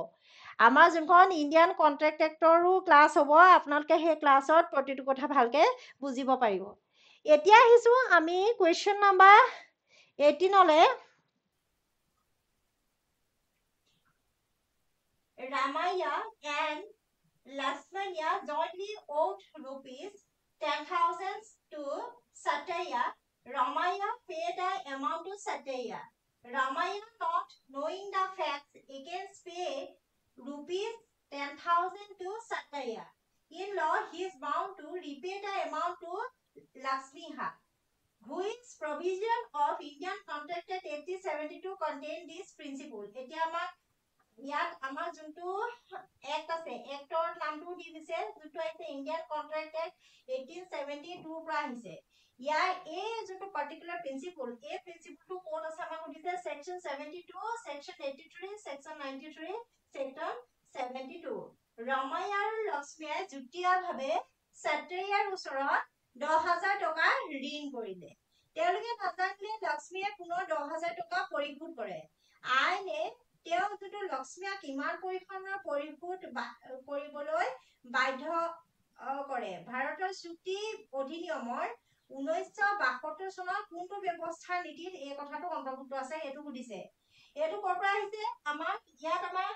আমাৰ যোনখন Indian contract এক্টৰো class হ'ব আপোনালোকে সেই ক্লাছত প্ৰতিটো কথা ভালকে বুজিব পাৰিব এতিয়া আহিছো আমি কুৱেশ্যন নাম্বাৰ 18 লে Ramaya and Lakshmanya jointly owed rupees 10,000 to Satya. Ramaya paid the amount to Satya. Ramaya, not knowing the facts, against pay rupees 10,000 to Satya. In law, he is bound to repay the amount to Lakshmiha. Which provision of Indian Contract Act 1872 contain this principle? এতিয়া আমাক ইয়াত আমাৰ যোনটো act আছে actor নামটো দি দিছে যোনটো আছে ইণ্ডিয়ান কন্ট্ৰেক্ট এক্ট 1872 পৰা আহিছে ইয়াৰ এই যোনটো পাৰ্টিকুলাৰ প্ৰিন্সিপল এই প্ৰিন্সিপলটো কোড আছে আমাক সুধিছে সেকশন 72 সেকশন 83 সেকশন 93 সেকশন 72 ৰমাই আৰু লক্ষ্মীয়ে যুটীয়াভাৱে সত্ৰীয়াৰ ওচৰত 10,000 টকা ঋণ কৰিলে তেওঁলোকে নাজানিলে লক্ষ্মীয়ে পুনৰ 10,000 টকা পৰিশোধ কৰে আইনে তেওঁ যোনটো লক্ষ্মীক ইমান পৰিমাণৰ পৰিশোধ কৰিবলৈ বাধ্য কৰে ভাৰতৰ চুক্তি অধিনিয়মৰ 1972 চনৰ কোনটো ব্যৱস্থাৰ নীতিত এই কথাটো অন্তৰ্ভুক্ত আছে এইটো সুধিছে এইটো ক'ৰ পৰা আহিছে আমাক ইয়াত আমাৰ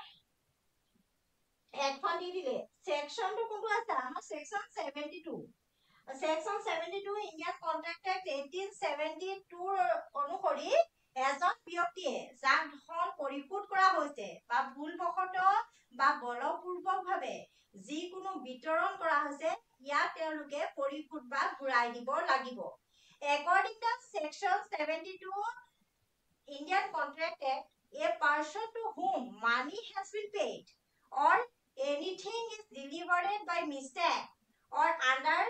এখন দি দিলে সেকশনটো কোনটো আছে আমাৰ section 72 section 72 Indian contract act 1872 অনুসৰি এজন ব্যক্তিয়ে যাক ধন পৰিশোধ কৰা হৈছে বা ভুলবশতঃ বা বলপূৰ্বকভাৱে যিকোনো বিতৰণ কৰা হৈছে ইয়াক তেওঁলোকে পৰিশোধ বা ঘূৰাই দিব লাগিব according to section 72 Indian Contract Act a person to whom money has been paid or anything is delivered by mistake or under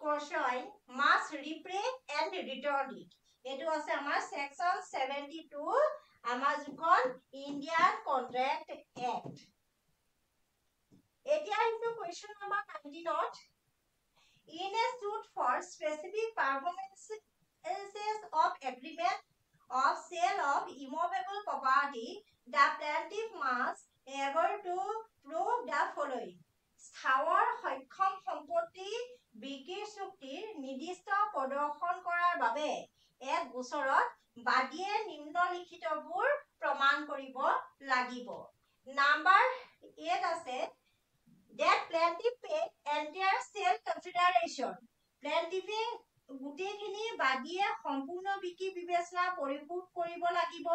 coercion must repay and return it এটো আছে আমাৰ সেকশন 72 আমাৰ যখন ইন্ডিয়ান কন্ট্ৰাক্ট এক্ট এতিয়া আহিছো question number 19 in a suit for specific performances of agreement of sale of immovable property the plaintiff must able to prove the following স্থাৱৰ সক্ষম সম্পত্তি বিক্ৰী চুক্তিৰ নিৰ্দিষ্ট প্ৰদৰ্শন কৰাৰ বাবে এক গোচৰত বাদীয়ে নিম্নলিখিতবোৰ প্ৰমাণ কৰিব লাগিব নাম্বাৰ 8 আছে that plaintiff paid entire sale consideration plaintiff গুটেখিনি বাদীয়ে সম্পূৰ্ণ বিক্ৰী বিবেচনা পৰিশোধ কৰিব লাগিব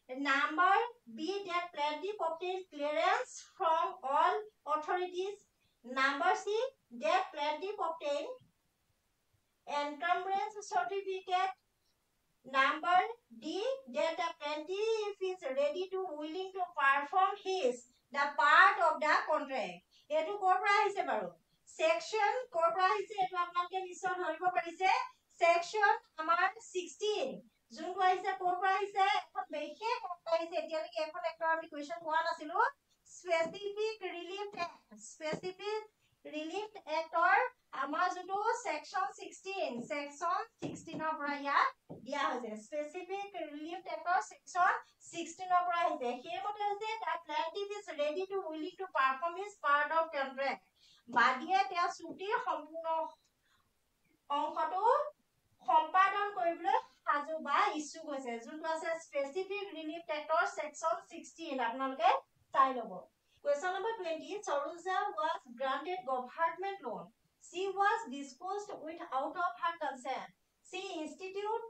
number B that plaintiff obtained clearance from all authorities number C that plaintiff obtained encumbrance certificate number D that the plaintiff is ready to willing to perform his the part of the contract etu কৰ পৰা আহিছে বাৰু section কৰ পৰা আহিছে এটো আপোনালোকে নিশ্চয় ধৰিব পাৰিছে সেকশন আমাৰ 16 যোনটো আহিছে কৰ পৰা আহিছে এখন বিশেষ আহিছে এতিয়ালৈকে এখন একটা আমি কোৱেশ্চন পোৱা নাছিলো স্পেসিফিক ৰিলিফ এক্টৰ আমাৰ যোনটো সেকশন 16 ৰ পৰা ইয়াত দিয়া হৈছে স্পেসিফিক ৰিলিফ এক্টৰ সেকশন 16 ৰ পৰা আহিছে সেই মতে হৈছে that plaintiff is ready to willing to perform his part of contract বাদীয়ে তেওঁ চুক্তিৰ সম্পূৰ্ণ অংশটো সম্পাদন কৰিবলৈ সাজু বা ইচ্ছুক হৈছে যোনটো আছে স্পেচিফিক ৰিলিফ টেক্টৰ সেকশন 16 আপোনালোকে চাই ল'ব Question number 20 Saroja was granted government loan she was disposed with out of her consent she instituted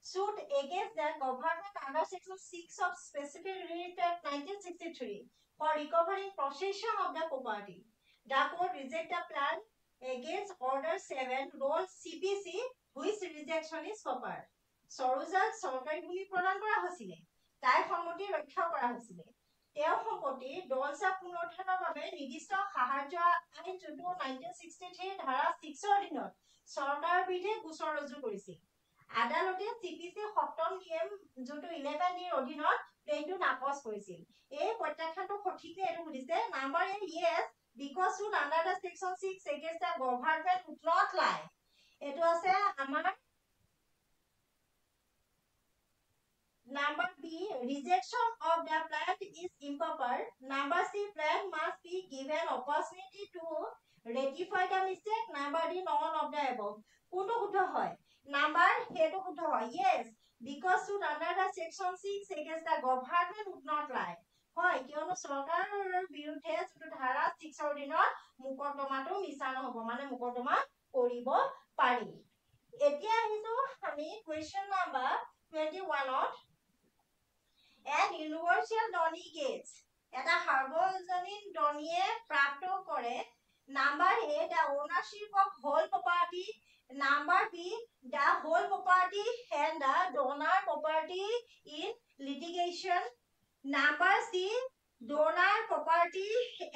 suit against the government under section 6 of specific relief act 1963 for recovering possession of the property the court rejected the plan against order 7 rule CPC which rejection is proper সৰোজাক চৰকাৰী ভূমি প্ৰদান কৰা হৈছিল তাইৰ সন্মতি ৰক্ষা কৰা হৈছিল তেওঁৰ সম্পত্তি দলচা পুনৰুদ্ধাৰৰ বাবে নিৰ্দিষ্ট সাহায্য আইন যোনটো 1963 ধাৰা 6 ৰ অধীনত চৰকাৰৰ বিৰুদ্ধে গোচৰ ৰুজু কৰিছিল আদালতে CPC সপ্তম নিয়ম যোনটো 11 ৰ অধীনত প্লেনটো নাকচ কৰিছিল এই প্ৰত্যাখ্যানটো সঠিকনে এটো সুধিছে number A yes because suit under the section 6 against the government would not lie এটো আছে আমাৰ Number B, rejection of the plan is improper. Number C, plan must be given opportunity to rectify the mistake. Number D, none of the above. কোনটো শুদ্ধ হয় Number হেটো শুদ্ধ হয় Yes, because suit under the section 6 against the government would not lie. হয় কিয়নো চৰকাৰৰ বিৰুদ্ধে যোনটো ধাৰা 6 ৰ অধীনত মুকদ্দমাটো মিছা নহব মানে মুকদ্দমা কৰিব পাৰি এতিয়া আহিছো আমি question number 21 And universal donny gauge এটা সাৰ্বজনীন দনিয়ে প্ৰাপ্ত কৰে Number A the ownership of whole property Number B the whole property and the donor property in litigation Number C donor property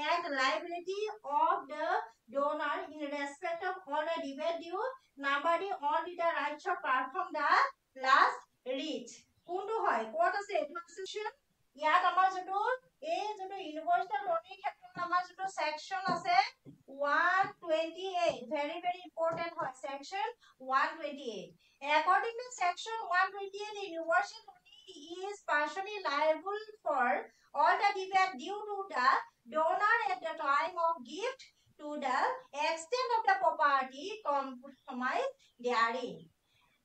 and liability of the donor in respect of all the debate due Number D all the rights of perform the last rich কোনটো হয় coat আছে administration ইয়াত আমাৰ যেটো এই যেটো ইউনিভাৰ্সাল লৰ্নিং ক্ষেত্ৰত আমাৰ যেটো সেকশন আছে 128 very important হয় section 128 according to section 128 the universal lorning is partially liable for all the debt due to the donor at the time of gift to the extent of the property compromised therein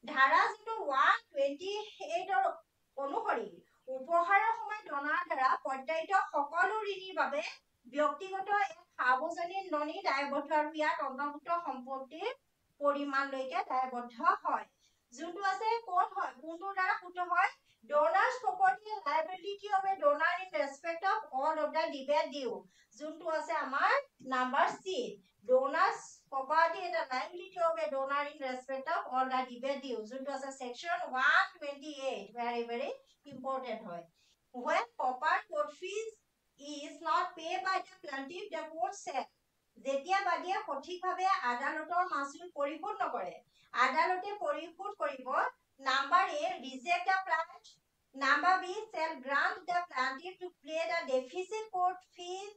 ধাৰা যেটো 128 ৰ অনুসৰি উপহাৰৰ সময় donor দ্বাৰা প্ৰত্যায়িত সকলো ঋণীৰ বাবে ব্যক্তিগত এক সাৰ্বজনীন ননি দায়বদ্ধ আৰু ইয়াত অন্তৰ্ভুক্ত সম্পত্তিৰ পৰিমাণলৈকে দায়বদ্ধ হয় যোনটো আছে কোট হয় কোনটো দ্বাৰা শুদ্ধ হয় donors property and liability of a donor in respect of all of the debate due যোনটো আছে আমাৰ number C donors property and liability of a donor in respect of all the debate due যোনটো আছে section 128 very important হয় when proper court fees is not paid by the plaintiff the court shall যেতিয়া বাদীয়ে সঠিকভাৱে আদালতৰ মাচুল পৰিশোধ নকৰে আদালতে পৰিশোধ কৰিব Number A reject the plaintiff Number B shall grant the plaintiff to pay the deficit court fees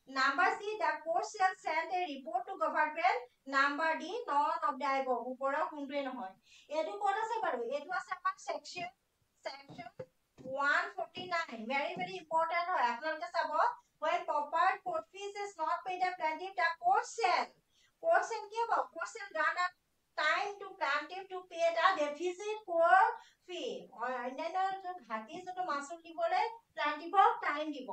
Number C the court shall send a report to government Number D none of the above ওপৰৰ কোনটোৱে নহয় এটো code আছে বাৰু এটো আছে আমাৰ section 149 very important হয় আপোনালোকে চাব when proper court fees is not paid the plaintiff the court shall কি হ'ব court shall grant a time to plaintiff to pay the deficit court fee অন্যান্য ঘাটি যেটো মাসুল দিবলে plaintiffক time দিব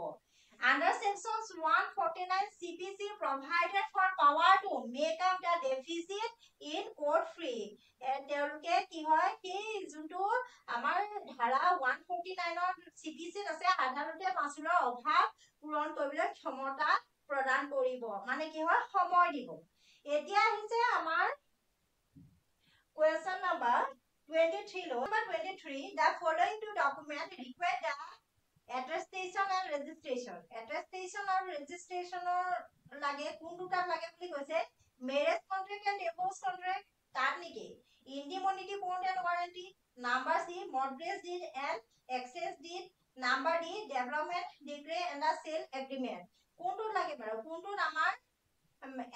Under sections 149 CPC provided for power to make up the deficit in court fee তেওঁলোকে কি হয় কি যোনটো আমাৰ ধাৰা 149 ৰ CPC আছে আদালতে মাসুলৰ অভাৱ পূৰণ কৰিবলৈ ক্ষমতা প্ৰদান কৰিব মানে কি হয় সময় দিব এতিয়া আহিছে আমাৰ question number 23 number 23 the following two document require the attestation and registration লাগে কোন দুটা লাগে বুলি কৈছে marriage contract and divorce contract তাত নেকি indemnity bond and warranty number C mortgage deed and excess deed number D development decree and a sale agreement কোনটো লাগে বাৰু কোনটো আমাৰ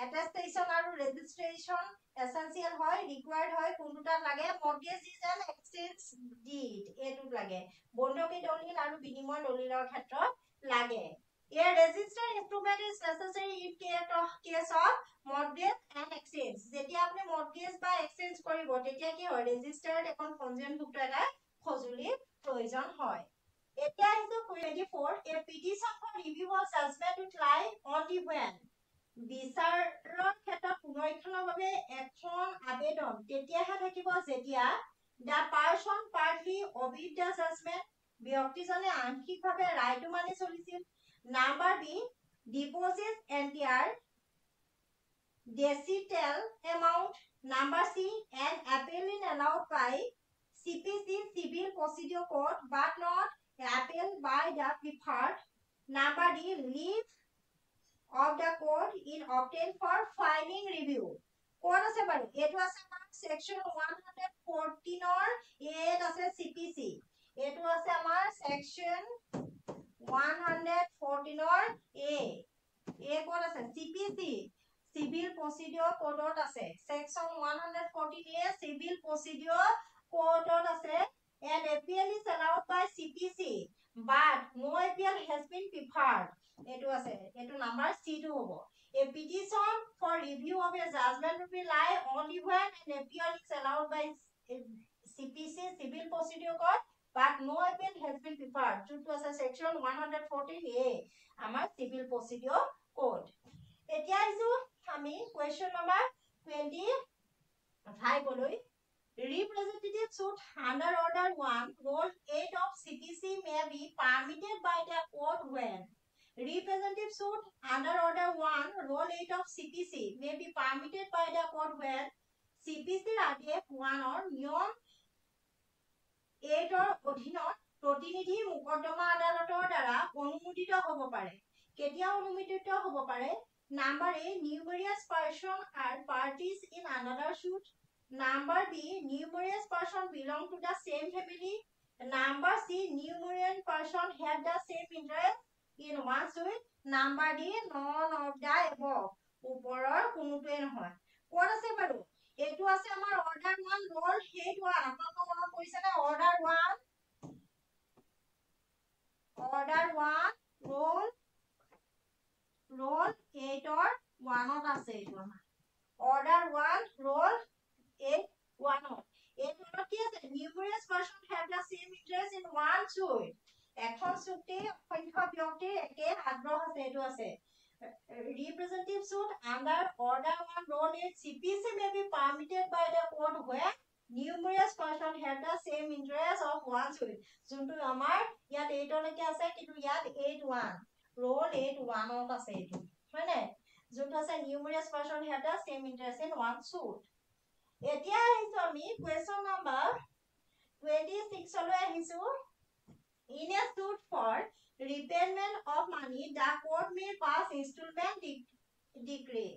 attestation আৰু registration essential হয় required হয় কোনটা লাগে mortgage deed and excess deed এটো লাগে বন্ধকি দলিল আৰু বিনিময় দলিলৰ ক্ষেত্ৰত লাগে A registered instrument is necessary in case of mortgage and exchange. যেতিয়া আপুনি mortgage বা exchange কৰিব তেতিয়া কি হয় registered এখন পঞ্জীয়নভুক্ত এটা সঁজুলিৰ প্ৰয়োজন হয়। এতিয়া আহিছো 24 a petition for review of judgment would lie only when বিচাৰৰ ক্ষেত্ৰত পুনৰীক্ষণৰ বাবে এখন আবেদন তেতিয়াহে থাকিব যেতিয়া the person partly obeyed the judgment ব্যক্তিজনে আংশিকভাৱে ৰায়টো মানি চলিছিল। Number B, deposit and their decital amount. Number C, an appeal is allowed by CPC Civil Procedure Code but not appeal by the preferred. Number D, leave of the code in obtained for filing review. Code আছে বাৰু এটো আছে আমাৰ section 114 or এত আছে CPC এটো আছে আমাৰ section 114 or A code আছে CPC Civil Procedure Code আছে section 114 A Civil Procedure Code আছে and appeal is allowed by CPC but no appeal has been preferred. এটো আছে এটো নাম্বার C2 হবো a petition for review of a judgment will be lie only when an appeal is allowed by CPC Civil Procedure Code but no appeal has been preferred. যোনটো আছে section 114A আমাৰ Civil Procedure Code. এতিয়া আহিছো আমি question number 25 লৈ representative suit under order 1 rule 8 of CPC may be permitted by the court when representative suit under order 1 rule 8 of CPC may be permitted by the court when CPC আদেশ 1 or নিয়ম 8 or অধীনত প্ৰতিনিধি মোকদ্দমা আদালতৰ দ্বাৰা অনুমোদিত হ'ব পাৰে। কেতিয়া অনুমোদিত হ'ব পাৰে? Number A, numerous persons are parties in another suit. Number B, numerous persons belong to the same family. Number C, numerous persons have the same interest in one suit. Number D, none of the above. ওপৰৰ কোনোটোৱে নহয়। ক'ত আছে বাৰু? এইটো আছে আমাৰ order 1 roll 8 1 আপোনালোকৰ মনত পৰিছে নে order 1 roll 8 or 1 আছে এইটো আমাৰ order 1 roll 8 1 এইটো কি আছে numerous persons have the same interest in one suit এখন সুটে সংখ্যক ব্যক্তিৰ একে আগ্ৰহ আছে এইটো আছে representative suit under order 1 roll 8 CPC may be permitted by the court where numerous persons have the same interest of one suit যোনটো আমাৰ ইয়াত 8 লৈকে আছে কিন্তু ইয়াত 8 1 roll 8 1 আছে এইটো হয়নে যোনটো আছে numerous persons have the same interest in one suit এতিয়া আহিছো আমি question number 26 লৈ আহিছো in a suit for repayment of money the court may pass installment decree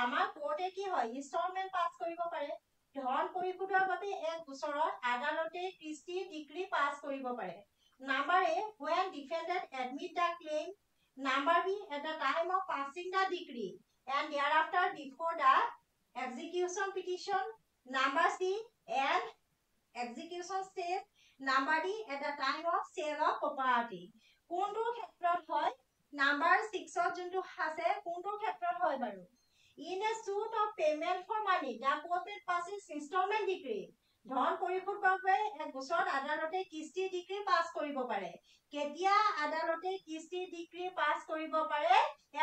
আমাৰ কোৰ্টে কি হয় ইনষ্টলমেন্ট পাস কৰিব পাৰে ধন পৰিশোধৰ বাবে এক বছৰত আদালতে কিস্তি ডিক্ৰী পাস কৰিব পাৰে Number A, when defendant admit the claim. Number B, at the time of passing the decree and thereafter before the execution petition. Number C, and execution stage. Number D, at the time of sale of property. কোনটো ক্ষেত্ৰত হয় Number 6 ৰ যোনটো আছে কোনটো ক্ষেত্ৰত হয় বাৰু In a suit of payment for money, the court may pass installment decree. ধন পৰিশোধ বাবে এক বছৰত আদালতে কিস্তি ডিক্ৰী পাস কৰিব পাৰে কেতিয়া আদালতে কিস্তি ডিক্ৰী পাস কৰিব পাৰে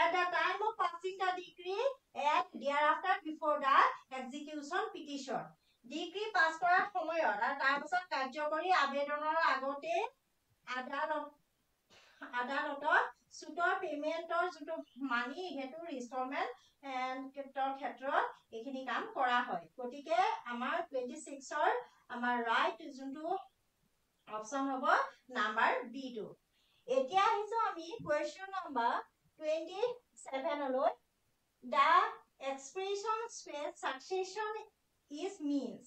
at the time of passing the decree and thereafter before the execution petition decree pass কৰাৰ সময়ত আৰু তাৰ পিছত কাৰ্যকৰী আবেদনৰ আগতে আদালতৰ সুতৰ পেমেন্টৰ যোনটো মানি হেতু ইনষ্টলমেন্ট ক্ষেত্ৰত এইখিনি কাম কৰা হয় গতিকে আমাৰ 26 ৰ আমাৰ ৰাইট যোনটো অপচন হ'ব নাম্বাৰ B2 এতিয়া আহিছো আমি question number 27 লৈ the expression space succession is means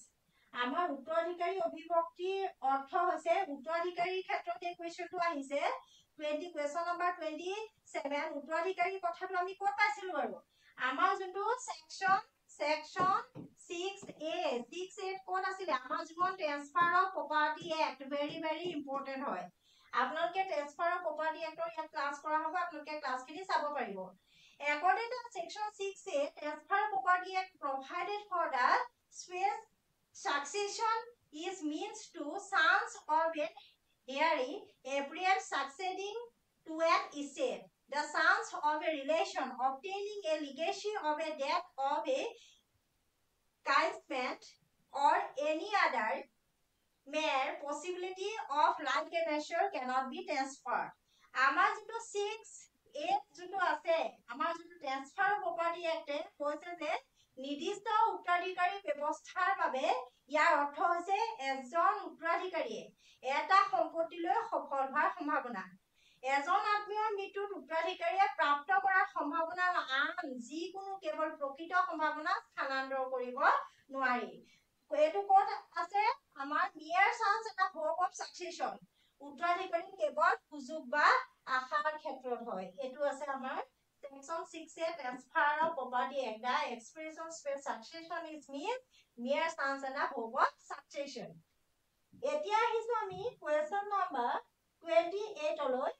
আমাৰ উত্তৰাধিকাৰী অভিভক্তিৰ অৰ্থ হৈছে উত্তৰাধিকাৰীৰ ক্ষেত্ৰত এই কোৱেশ্চনটো আহিছে question number 27 উত্তৰাধিকাৰীৰ কথাটো আমি ক'ত পাইছিলো বাৰু আমাৰ যোনটো section 6A 6A ক'ত আছিল আমাৰ জীৱন transfer of property act very important হয় আপোনালোকে ট্ৰান্সফাৰ অফ প্ৰপাৰ্টি এক্টৰ ইয়াত ক্লাছ কৰা হ'ব, আপোনালোকে ক্লাছখিনি চাব পাৰিব। According to section 6A, transfer of property act provided for the space succession is means to sons of an heir appear succeeding to an estate. The sons of a relation obtaining a legacy of a death of a kinsman or any other mere possibility of like a nature cannot be transferred. আমাৰ যিটো 6A যিটো আছে, আমাৰ যিটো transfer of property এক্টে কৈছে যে নিৰ্দিষ্ট উত্তৰাধিকাৰী ব্যৱস্থাৰ বাবে ইয়াৰ অৰ্থ হৈছে এজন উত্তৰাধিকাৰীয়ে এটা সম্পত্তিলৈ সফল হোৱাৰ সম্ভাৱনা। এজন আত্মীয়ৰ মৃত্যুত উত্তৰাধিকাৰীয়ে প্ৰাপ্ত কৰাৰ সম্ভাৱনা আন যিকোনো কেৱল প্ৰকৃত সম্ভাৱনা স্থানান্তৰ কৰিব নোৱাৰি। এইটো ক'ত আছে? আমাৰ নিয়াৰ চান্স এটা হোপ অফ সাকসেশন, উত্তৰাধিকাৰী কেৱল সুযোগ বা আশাৰ ক্ষেত্ৰত হয়। এইটো আছে আমাৰ section 6A transfer of property act. The expression space succession is mean near chance and a hope of succession. এতিয়া আহিছো আমি question number 28 লৈ।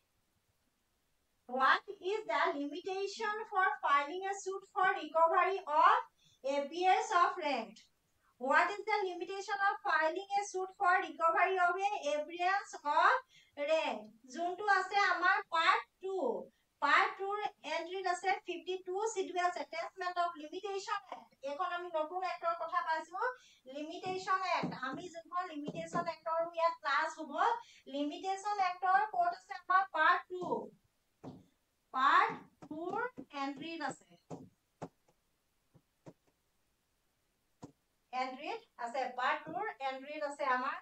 What is the limitation for filing a suit for recovery of arrears of rent? What is the limitation of filing a suit for recovery of arrears of rent? যোনটো আছে আমাৰ part 2, part 2 entry আছে 52 schedules attachment of limitation act। এখন আমি নতুন actor কথা পাইছো, limitation act। আমি যোনখন limitation actor ইয়াত ক্লাছ হ'ব, limitation actor ক'ত আছে? আমাৰ part 2, part 2 entry আছে, entry আছে part 2 entry আছে আমাৰ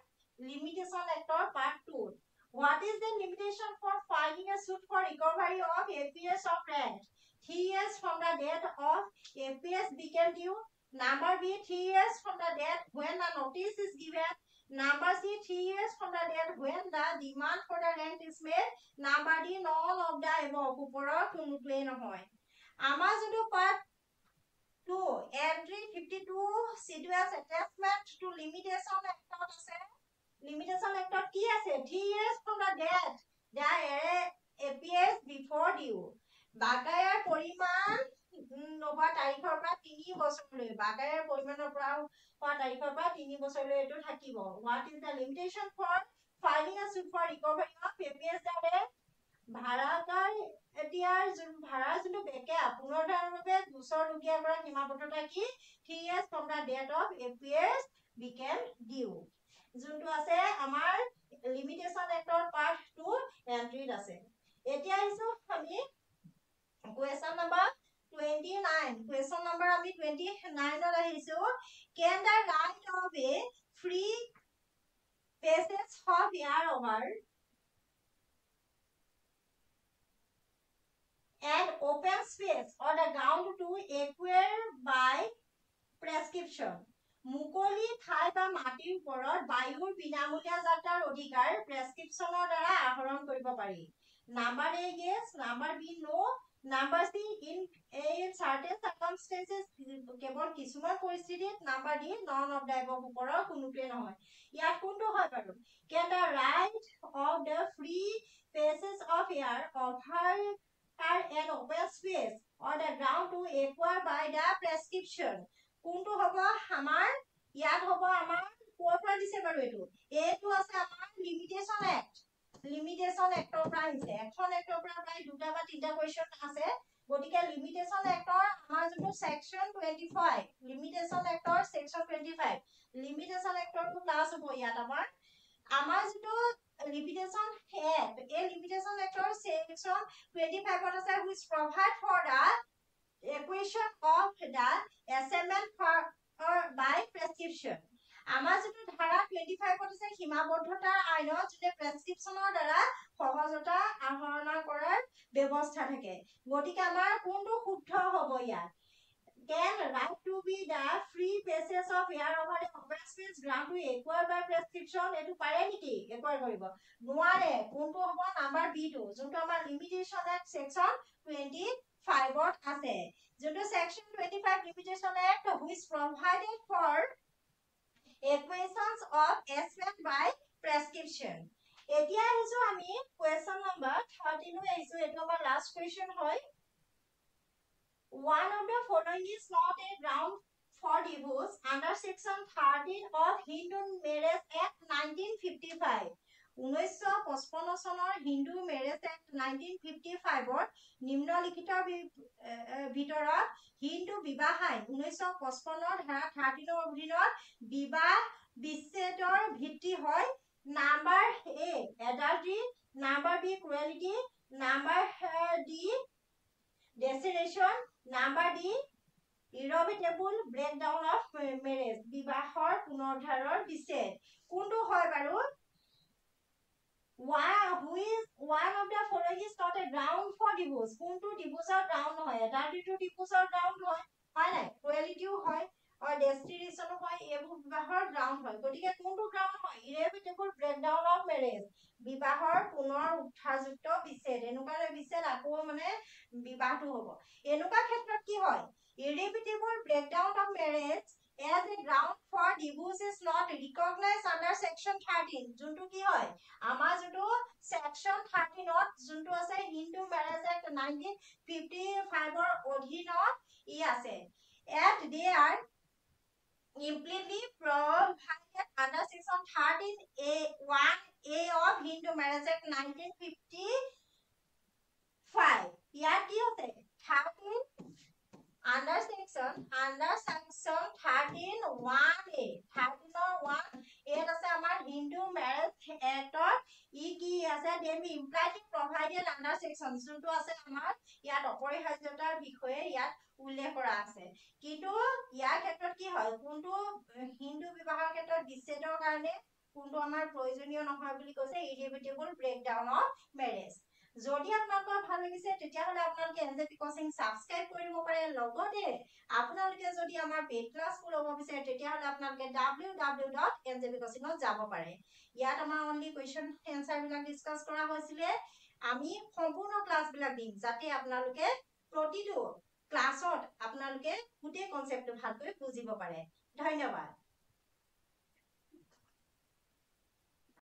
limitation actor part 2। What is the limitation for filing a suit for recovery of arrears of rent? 3 years from the date of arrears became due. Number B, 3 years from the date when the notice is given. Number C, 3 years from the date when the demand for the rent is made. Number D, none of the above। ওপৰৰ কোনোটোৱেই নহয়। আমাৰ যোনটো part 2 entry 52 schedules attachment to limitation act আছে, limitation act কি আছে? 3 years from the date the appears before due। বাগায়াৰ পৰিমাণ নোহোৱা তাৰিখৰ পৰা 3 বছৰলৈ, বাগায়াৰ পৰিমাণৰ পৰা হোৱা তাৰিখৰ পৰা 3 বছৰলৈ এইটো থাকিব। What is the limitation for filing a suit for recovery of arrears of rent? ভাড়াকাৰ এতিয়াৰ ভাড়াৰ যোনটো বেকেয়া পুনৰুদ্ধাৰৰ বাবে গোচৰ ৰুগীয়া কৰা সীমাবদ্ধতা কি? 3 years from the date of arrears became due। যোনটো আছে আমাৰ limitation actor part 2 entry আছে। এতিয়া আহিছো আমি question number 29। question number আমি 29 ত আহিছো। Can the right of a free passage of air over and open space or the ground to acquire by prescription? মুকলি ঠাই বা মাটিৰ ওপৰত বায়ুৰ বিনামূলীয়া যাত্ৰাৰ অধিকাৰ প্ৰেছক্ৰিপশ্যনৰ দ্বাৰা আহৰণ কৰিব পাৰি। Number A yes, number B no, number C in a certain circumstances, কেৱল কিছুমান পৰিস্থিতিত, number D none of the above। ওপৰৰ কোনোটোৱে নহয়। ইয়াত কোনটো হয় বাৰু? Can the right of the free passage of air over an open space or the ground to acquire by the prescription? কোনটো হ'ব আমাৰ? ইয়াত হ'ব আমাৰ ক'ৰ পৰা দিছে বাৰু? এইটো আছে আমাৰ লিমিটেশন এক্ট, লিমিটেশন এক্টৰ পৰা আহিছে। এখন এক্টৰ পৰা প্ৰায় 2টা বা 3টা কোৱেশ্চন আছে, গতিকে লিমিটেশন এক্টৰ আমাৰ যোনটো সেকশন 25, লিমিটেশন এক্টৰ সেকশন 25, লিমিটেশন এক্টৰটো ক্লাছ হ'ব ইয়াত আমাৰ যিটো limitation act, এই limitation actor section 25 ত আছে which provide for the acquisition of the assignment for by prescription। আমাৰ যিটো ধাৰা 25 ত আছে সীমাবদ্ধতাৰ আইনত যে প্ৰেছক্ৰিপশ্যনৰ দ্বাৰা সহজতা আহৰণ কৰাৰ ব্যৱস্থা থাকে। গতিকে আমাৰ কোনটো শুদ্ধ হ'ব ইয়াত? Can right to be the free passage of air over the open space ground to acquire by prescription? এইটো পাৰে নেকি acquire কৰিব? নোৱাৰে। কোনটো হ'ব? নাম্বাৰ বি টো, যোনটো আমাৰ লিমিটেশন এক্ট সেকশন 25 ত আছে। যোনটো section 25 limitation act which provided for acquisitions of assignment by prescription। এতিয়া আহিছো আমি number last question hoy. One of the following is not a ground for divorce under section 13 of Hindu Marriage Act 1955. 1955 চনৰ Hindu marriage act 1955 নিম্নলিখিতৰ ভিতৰত হিন্দু বিবাহ আইন 1955 ধাৰা 13 অধীনত বিবাহ বিচ্ছেদৰ ভিত্তি হয় number A adultery number B cruelty number D desertion number D irretrievable breakdown of marriage বিবাহৰ পুনৰুদ্ধাৰৰ বিচ্ছেদ কোনটো হয় বাৰু who is one of the following is not a ground for divorce কোনটো ডিভোৰ্সৰ গ্ৰাউণ্ড নহয় এডাল্ট্ৰিটো ডিভোৰ্সৰ গ্ৰাউণ্ড হয় হয় নাই ক্ৰুৱেলিটিও হয় और डेस्टिनेशन হয় এইবোৰ বিবাহৰ গ্ৰাউণ্ড হয় গতিকে কোনটো গ্ৰাউণ্ড হয় ইৰভিটেবল ব্ৰেকডাউন অফ মেৰেজ বিবাহৰ পুনৰ উত্থানযুক্ত বিচ্ছেদ এনেকুৱা বিচ্ছেদ আকৌ মানে বিবাহটো হ'ব এনেকুৱা ক্ষেত্ৰত কি হয় irretrievable breakdown of marriage as a ground for divorce is not recognized under section 13 যোনটো কি হয় আমাৰ যোনটো section 13 ত যোনটো আছে হিন্দু মেৰেজ এক্ট 1955 ৰ অধীনত ই আছে at they are implicitly provided under section 13A1A of Hindu Marriage Act 1955 ইয়াত কি আছে 13 under section 13(1)(a) 13(1) ইয়াত আছে আমাৰ হিন্দু মেৰেজ এক্টৰ ই কি আছে they be impliedly provided under section যোনটো আছে আমাৰ ইয়াত অপৰিহাৰ্যতাৰ বিষয়ে ইয়াত উল্লেখ কৰা আছে কিন্তু ইয়াৰ ক্ষেত্ৰত কি হয় কোনটো হিন্দু বিবাহৰ ক্ষেত্ৰত বিচ্ছেদৰ কাৰণে কোনটো আমাৰ প্ৰয়োজনীয় নহয় বুলি কৈছে ইৰভিটেবল ব্ৰেকডাউন অফ মেৰেজ যদি আপোনালোকৰ ভাল লাগিছে তেতিয়াহলে আপোনালোকে এনজেপি কোচিং সাবস্ক্ৰাইব কৰিব পাৰে লগতে আপোনালোকে যদি আমাৰ পেইড ক্লাছ ল'ব বিচাৰে তেতিয়াহলে আপোনালোকে www.njpcoaching ত যাব পাৰে ইয়াত আমাৰ অনলি কোৱেশ্চন এনসাৰ বিলাক ডিসকাস কৰা হৈছিলে আমি সম্পূৰ্ণ ক্লাছ বিলাক দিম যাতে আপোনালোকে প্ৰতিটো ক্লাছত আপোনালোকে গোটেই কনসেপ্টটো ভালকৈ বুজিব পাৰে ধন্যবাদ